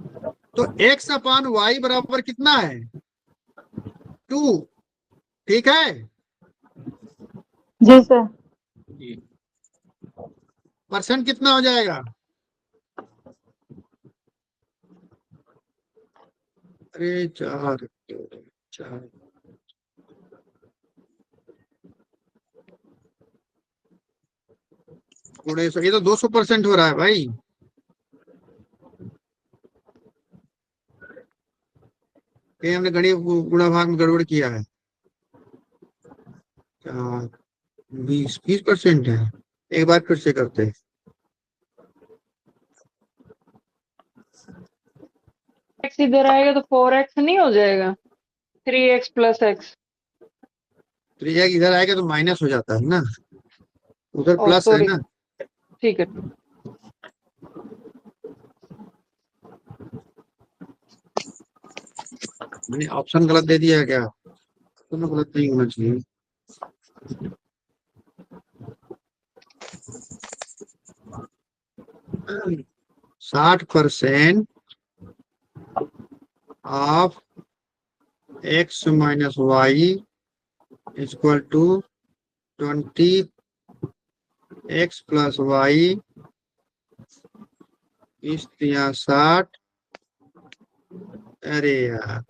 तो x अपॉन वाई बराबर कितना है, 2, ठीक है। जी सर। परसेंट कितना हो जाएगा, अरे 4 4, ये तो 200% हो रहा है भाई। ये हमने गणित गुणा भाग में गड़बड़ किया है। 20% है, एक बार फिर से करते हैं। x इधर आएगा तो 4x नहीं हो जाएगा, 3x प्लस x। 3x इधर आएगा तो माइनस हो जाता है ना, उधर ओ प्लस है सॉरी, ना। ठीक है। मैंने ऑप्शन गलत दे दिया है क्या, तो गलत नहीं होना चाहिए। साठ % of x minus Y equal to 20x plus Y इस 60। अरे यार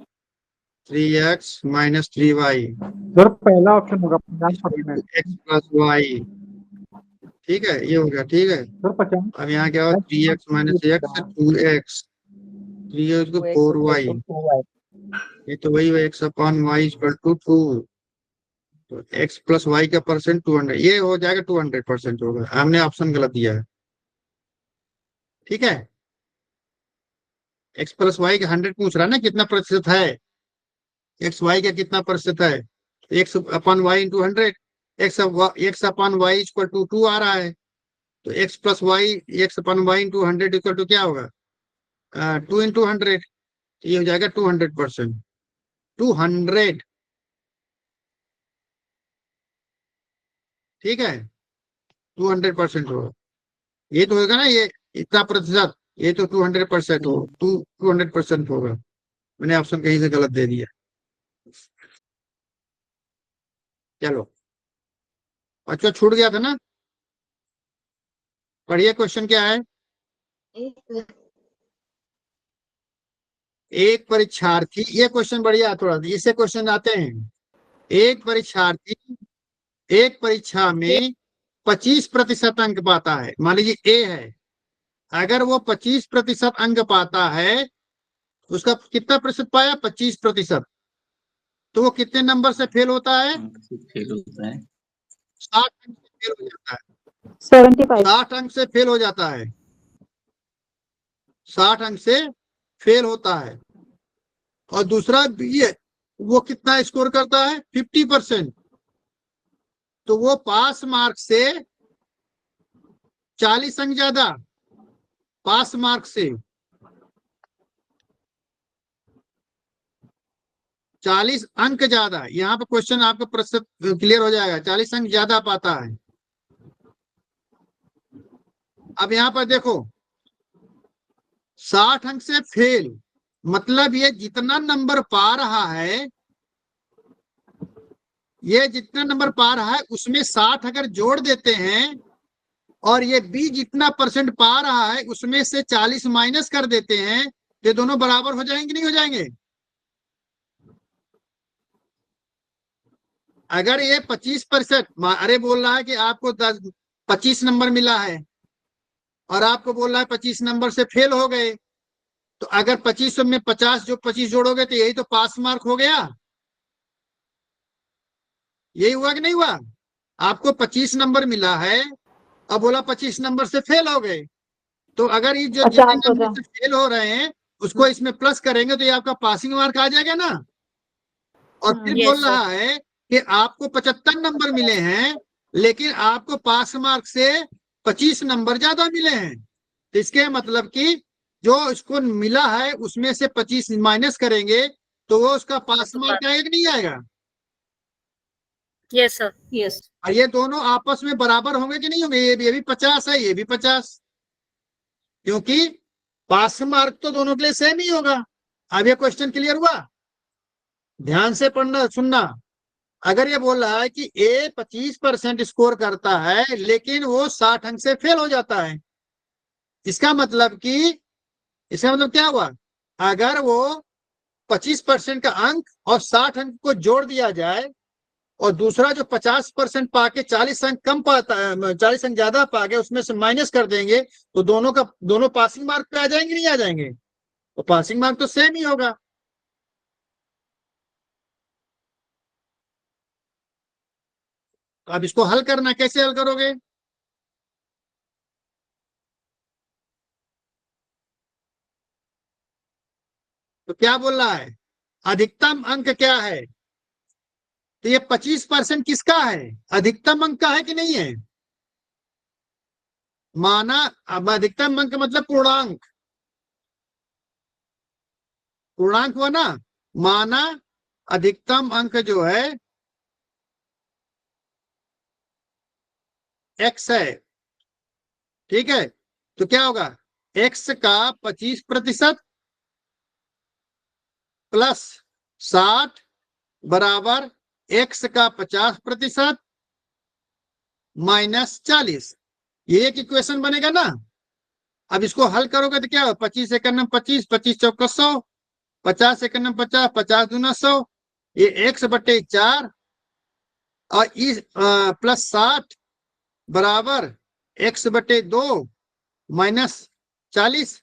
3x माइनस 3y सर पहला ऑप्शन होगा 50%। x प्लस वाई, ठीक है, ये हो गया, ठीक है। सर 50। अब यहाँ क्या होगा, 3x minus x 2x, 3x को 4y, ये तो वही है, x upon Y equal to 2। तो x प्लस वाई का परसेंट 200, ये हो जाएगा 200% होगा, हमने ऑप्शन गलत दिया है, ठीक है। x प्लस वाई का 100 पूछ रहा है ना, कितना प्रतिशत है, एक्स वाई का कितना प्रतिशत है, X upon Y into 100, X upon Y equal to 2 आ रहा है। तो X plus Y, X upon Y into 100 equal to क्या होगा, 2 इंटू 100, ये हो जाएगा 200%, 200, ठीक है, 200% होगा। ये तो होगा ना, ये इतना प्रतिशत, ये तो 200% हो, 200% होगा। मैंने ऑप्शन कहीं से गलत दे दिया, चलो अच्छा छूट गया था ना। पढ़िए क्वेश्चन क्या है। एक परीक्षार्थी, ये क्वेश्चन बढ़िया थोड़ा, इससे क्वेश्चन आते हैं। एक परीक्षार्थी एक परीक्षा में 25% अंक पाता है, मान लीजिए ए है, अगर वो 25% अंक पाता है, उसका कितना प्रतिशत पाया, 25%, तो वो कितने नंबर से फेल होता है, फेल होता है 60 अंक से फेल हो जाता है, 75। 60 अंक से फेल हो जाता है, 60 अंक से फेल होता है। और दूसरा ये, वो कितना स्कोर करता है, 50%, तो वो पास मार्क से 40 अंक ज्यादा, पास मार्क से 40 अंक ज्यादा, यहाँ पे क्वेश्चन आपका प्रतिशत क्लियर हो जाएगा, 40 अंक ज्यादा पाता है। अब यहाँ पर देखो 60 अंक से फेल, मतलब ये जितना नंबर पा रहा है, ये जितना नंबर पा रहा है उसमें 60 अगर जोड़ देते हैं, और ये बी जितना परसेंट पा रहा है उसमें से 40 माइनस कर देते हैं, ये दोनों बराबर हो जाएंगे, नहीं हो जाएंगे। अगर ये 25%, अरे बोल रहा है कि आपको 25 नंबर मिला है, और आपको बोल रहा है 25 नंबर से फेल हो गए, तो अगर 25 में 50 जो 25 जोड़ोगे तो यही तो पास मार्क हो गया। यही हुआ कि नहीं हुआ? आपको 25 नंबर मिला है और बोला 25 नंबर से फेल हो गए, तो अगर ये जो जितने 50 हो नंबर जाए। से फेल हो रहे हैं उसको इसमें प्लस करेंगे तो ये आपका पासिंग मार्क आ जाएगा ना। और फिर Yes, बोल sir. रहा है कि आपको 75 नंबर मिले हैं लेकिन आपको पास मार्क से 25 नंबर ज्यादा मिले हैं, तो इसके मतलब कि जो इसको मिला है उसमें से 25 माइनस करेंगे तो वो उसका पास मार्क आएगा कि नहीं आएगा? Yes, sir. Yes. और ये दोनों आपस में बराबर होंगे कि नहीं होंगे? ये भी 50 है, ये भी 50, क्योंकि पास मार्क तो दोनों के लिए सेम ही होगा। अब ये क्वेश्चन क्लियर हुआ? ध्यान से पढ़ना सुनना। अगर ये बोल रहा है कि ए 25% स्कोर करता है लेकिन वो 60 अंक से फेल हो जाता है, इसका मतलब क्या हुआ? अगर वो 25% का अंक और 60 अंक को जोड़ दिया जाए और दूसरा जो 50% पाके 40 अंक कम पाता है, 40 अंक ज्यादा पा गया, उसमें से माइनस कर देंगे तो दोनों पासिंग मार्क पे आ जाएंगे नहीं आ जाएंगे? तो पासिंग मार्क तो सेम ही होगा। तो अब इसको हल करना, कैसे हल करोगे? तो क्या बोल रहा है? अधिकतम अंक क्या है? तो ये 25% किसका है? अधिकतम अंक का है कि नहीं है? माना, अब अधिकतम अंक मतलब पूर्णांक, पूर्णांक हुआ ना। माना अधिकतम अंक जो है x है, ठीक है, तो क्या होगा? x का 25% प्लस 60 बराबर x का 50% माइनस 40। ये एक इक्वेशन बनेगा ना। अब इसको हल करोगे तो क्या हो? 25 एकम 25, 25 चौका 100, 50 एकम 50, 50 दूना 100, ये x/4 और इस प्लस 60 बराबर x/2 माइनस 40।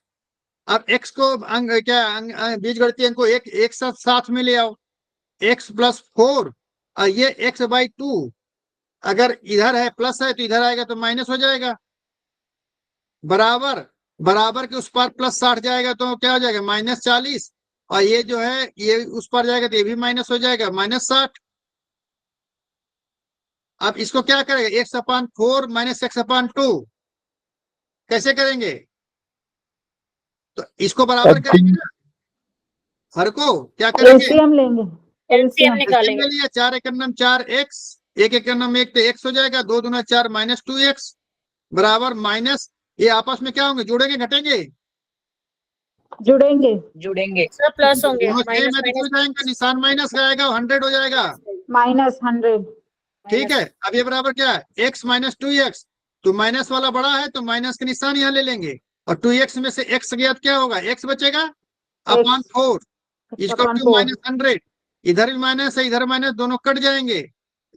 अब x को बीजगणितीय अंक को एक साथ में ले आओ, x+4 और ये x/2, अगर इधर है प्लस है तो इधर आएगा तो माइनस हो जाएगा, बराबर के उस पार प्लस 60 जाएगा तो क्या हो जाएगा? -40, और ये जो है ये उस पर जाएगा तो ये भी माइनस हो जाएगा, -60। अब इसको क्या करेगा? x/4 माइनस x/2 कैसे करेंगे? तो इसको बराबर करेंगे ना, हर को क्या करेंगे? एलसीएम लेंगे। LCM एलसीएम निकालेंगे। ले लिया, 4 एकम 4x, 1 एकम 1 तो x हो जाएगा, 2 दूना 4 -2x बराबर माइनस, ये आपस में क्या होंगे? जुड़ेंगे घटेंगे? जुड़ेंगे। सर प्लस होंगे, दोनों सेम माइनस है तो क्यों जाएंगे? निशान माइनस का आएगा, 100 हो जाएगा। -100। ठीक है, अब ये बराबर क्या है? x - 2x, तो माइनस वाला बड़ा है तो माइनस के निशान यहाँ ले लेंगे, और 2x में से x गया तो क्या होगा? x बचेगा अपॉन 4 इसको टू -100, इधर भी माइनस है इधर माइनस, दोनों कट जाएंगे,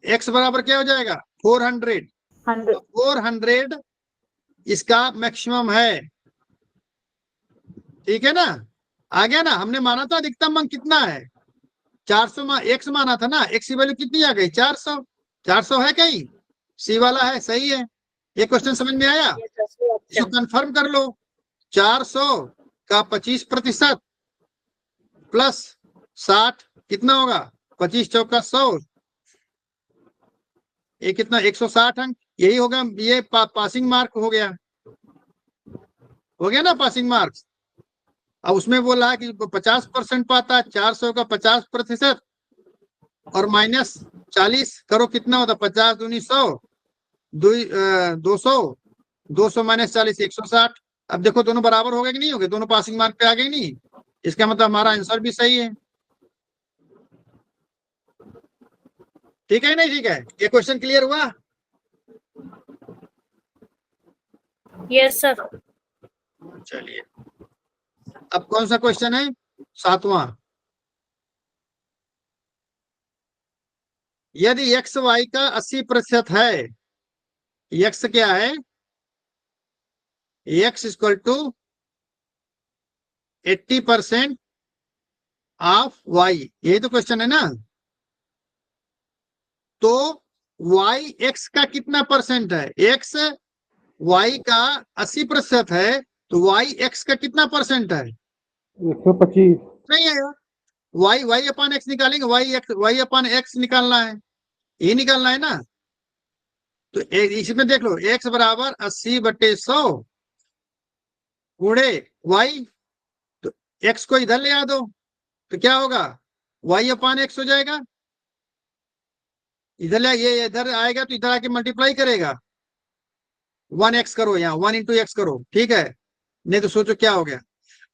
x बराबर क्या हो जाएगा? 400। 400 इसका मैक्सिमम है, ठीक है ना? आ गया ना? हमने माना था अधिकतम अंक कितना है? 400 x माना था ना, x की वैल्यू कितनी आ गई? 400। 400 है कहीं? सी वाला है, सही है। ये क्वेश्चन समझ में आया? इसको कंफर्म कर लो। 400 का 25% प्लस 60 कितना होगा? 25 चौका 100, ये कितना? 160 अंक, यही होगा। ये पासिंग मार्क हो गया ना पासिंग मार्क्स। अब उसमें बोला है कि 50% पाता है, 400 का 50% और माइनस 40 करो, कितना होता? 50 दूनी 100, 200, 200 माइनस 40 160। अब देखो दोनों बराबर हो गए कि नहीं हो गए? दोनों पासिंग मार्क पे आ गए नहीं? इसका मतलब हमारा आंसर भी सही है। ठीक है नहीं? ठीक है, ये क्वेश्चन क्लियर हुआ? Yes sir. चलिए, अब कौन सा क्वेश्चन है? 7वां। यदि x y का 80% है, x क्या है? x equal to 80% of y, यही तो क्वेश्चन है ना। तो y x का कितना परसेंट है? x y का 80% है, तो y x का कितना परसेंट है? 125। नहीं है यार, y अपान x निकालेंगे, y अपान x निकालना है, ये निकालना है ना। तो इसमें देख लो, x बराबर 80/100 गुणे y, तो x को इधर ले आ दो, तो क्या होगा? y अपान x हो जाएगा। इधर ले, ये इधर आएगा तो इधर आके मल्टीप्लाई करेगा, 1x करो, यहाँ 1 इंटू एक्स करो, ठीक है। नहीं तो सोचो क्या हो गया।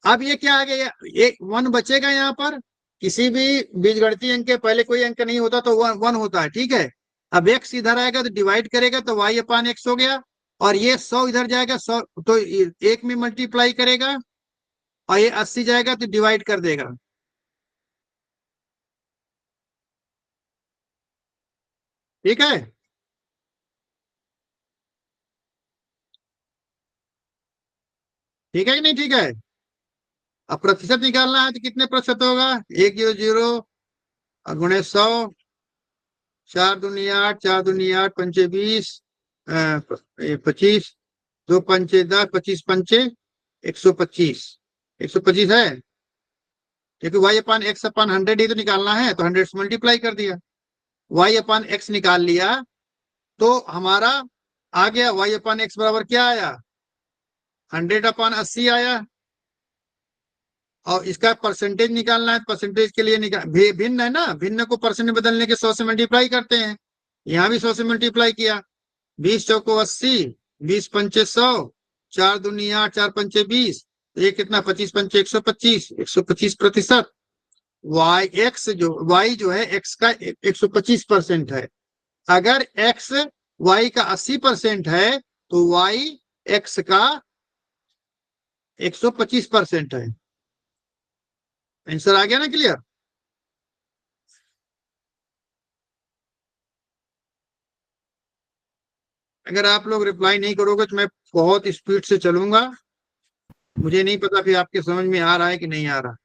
अब ये क्या आ गया, एक 1 बचेगा यहाँ पर। किसी भी बीजगणितीय अंक के पहले कोई अंक नहीं होता तो 1 होता है, ठीक है। अब x इधर आएगा तो डिवाइड करेगा, तो y अपान x हो गया, और ये 100 इधर जाएगा, 100 तो 1 में मल्टीप्लाई करेगा, और ये 80 जाएगा तो डिवाइड कर देगा। ठीक है, ठीक है कि नहीं? ठीक है। अब प्रतिशत निकालना है तो कितने प्रतिशत होगा? 100 गुणे 100, 4 दूनी 8, 4 दूनी 8, 5 20, 25, 2 पंचे 10, 25 पंचे 125, 125 है, क्योंकि y अपान एक्स अपान 100 ही तो निकालना है, तो 100 से मल्टीप्लाई कर दिया, y अपान एक्स निकाल लिया, तो हमारा आ गया y अपान एक्स बराबर क्या आया? 100/80 आया। और इसका परसेंटेज निकालना है, परसेंटेज के लिए भिन्न है ना, भिन्न को परसेंट बदलने के 100 से मल्टीप्लाई करते हैं, यहाँ भी 100 से मल्टीप्लाई किया, 20 चौको 80, 20 पंचे 100, 4 दूनी 8, 4 पंचे 20, ये कितना? 25 पंचे 125, 125%। y जो है x का 125% है। अगर x y का 80% है तो y x का 125% है। आंसर आ गया ना क्लियर? अगर आप लोग रिप्लाई नहीं करोगे तो मैं बहुत स्पीड से चलूंगा, मुझे नहीं पता फिर आपके समझ में आ रहा है कि नहीं आ रहा।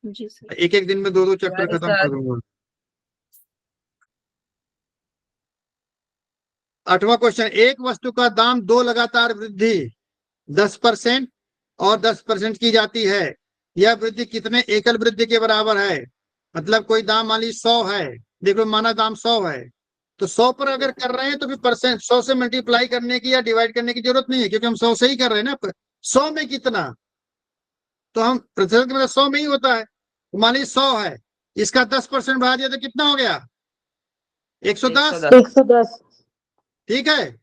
जी सर। एक एक दिन में 2 चैप्टर यार खत्म कर दूंगा। 8वां क्वेश्चन, एक वस्तु का दाम 2 लगातार वृद्धि 10% और 10% की जाती है, यह वृद्धि कितने एकल वृद्धि के बराबर है? मतलब कोई दाम मान ली 100 है, देखो माना दाम 100 है, तो 100 पर अगर कर रहे हैं तो फिर परसेंट 100 से मल्टीप्लाई करने की या डिवाइड करने की जरूरत नहीं है, क्योंकि हम 100 से ही कर रहे हैं ना। 100 में कितना, तो हम प्रतिशत के मतलब 100 में ही होता है। मान लीजिए 100 है, इसका 10% बढ़ा दिया तो कितना हो गया? 110। 110। ठीक है,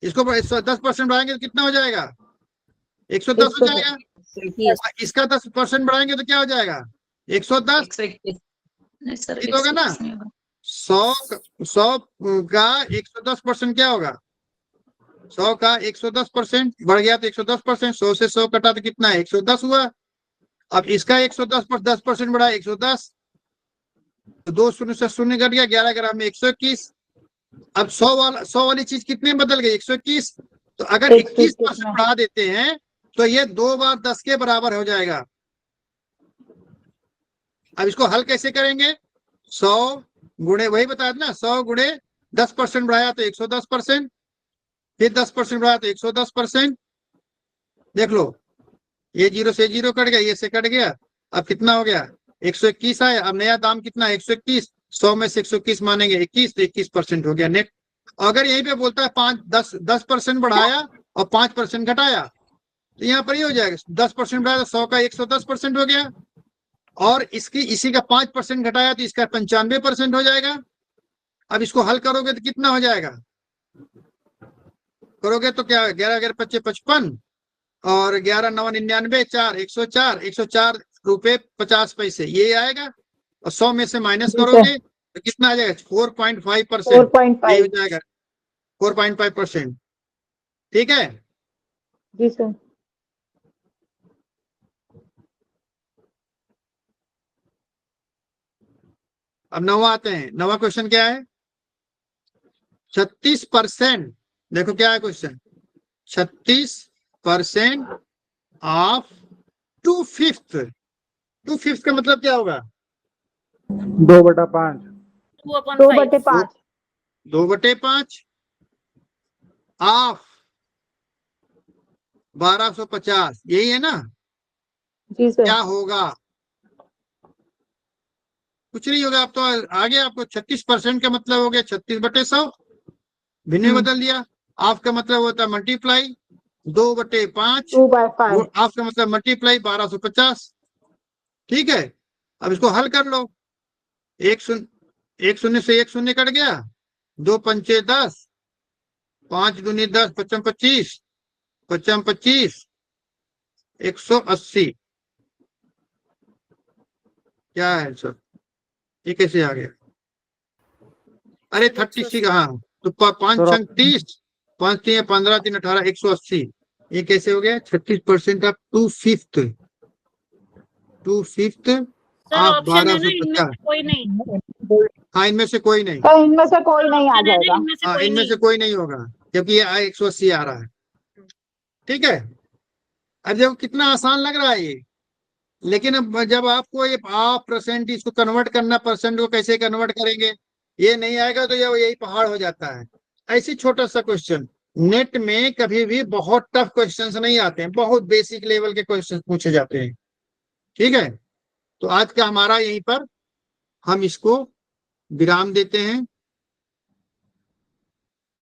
इसको 10% बढ़ाएंगे तो कितना हो जाएगा? 110 हो जाएगा। इसका 10% बढ़ाएंगे तो क्या हो जाएगा? 110। ठीक होगा ना? 100 का 110% क्या होगा? 100 का 110% बढ़ गया तो 110%, 100 से 100 कटा तो कितना है? 110 हुआ। अब इसका 110 पर 10% बढ़ा 110, तो 2 शून्य से शून्य कट गया, 11 ग्राम में 121। अब 100 वाली चीज कितने में बदल गई? 121। तो अगर 21% बढ़ा देते हैं तो ये 2 बार 10 के बराबर हो जाएगा। अब इसको हल कैसे करेंगे? 100 गुणे, वही बताया ना, 100 गुणे 10% बढ़ाया तो 110%, फिर 10% बढ़ाया तो 110%। देख लो, ये 0 से 0 कट गया, ये से कट गया, अब कितना हो गया? 121 आया। अब नया दाम कितना है? 121। 100 में से 121 मानेंगे 21, तो 21% हो गया नेट। अगर यहीं पे बोलता है 10% बढ़ाया और 5% घटाया, तो यहाँ पर ये हो जाएगा 10% बढ़ाया तो 100 का 110% हो गया, और इसी का 5% घटाया तो इसका 95% हो जाएगा। अब इसको हल करोगे तो कितना हो जाएगा? करोगे तो क्या? 11 11 25 55 और 11 9 99, 4 104 रुपए 50 पैसे, ये आएगा। और 100 में से माइनस करोगे तो कितना आ जाएगा? 4.5%। 4.5 हो जाएगा 4.5%। ठीक है जी सर। अब 9वां आते हैं। 9वां क्वेश्चन क्या है? 36%। देखो क्या है क्वेश्चन, 36 परसेंट ऑफ 2/5। 2/5 का मतलब क्या होगा? 2/5। 2/5 2/5 ऑफ 1250, यही है ना? जी सर। क्या होगा? कुछ नहीं होगा। आप तो आगे आपको 36% का मतलब हो गया 36/100, भिन्न में बदल दिया। ऑफ का मतलब होता है मल्टीप्लाई 2/5, 2/5 ऑफ का मतलब मल्टीप्लाई 1250। ठीक है, अब इसको हल कर लो। एक शून्य से एक शून्य कट गया, 2 पंचे 10, 5 दूनी 10, 55 25, 55 25, 180। क्या है सर? ये कैसे आ गया? अरे 36 कहाँ? तो 5 सर, 30, 5 3 15 3 18, 180। ये कैसे हो गया? 36% ऑफ 2/5। 2/5 सर आप ऑप्शन है ना, इनमें 1250। से कोई नहीं। हाँ, इनमें से कोई नहीं। तो इनमें से कोई नहीं आ ऑप्शन है ना, जाएगा। इनमें से हाँ, कोई इनमें नहीं। से कोई नहीं होगा, क्योंकि ये 180 आ रहा है। ठीक है, अब जब कितना आसान लग रहा है ये, लेकिन अब जब आपको ये आप परसेंट इसको कन्वर्ट करना, परसेंट को कैसे कन्वर्ट करेंगे, ये नहीं आएगा तो ये यही पहाड़ हो जाता है। ऐसी छोटा सा क्वेश्चन नेट में कभी भी बहुत टफ क्वेश्चंस नहीं आते हैं, बहुत बेसिक लेवल के क्वेश्चन पूछे जाते हैं। ठीक है, तो आज का हमारा यहीं पर हम इसको विराम देते हैं।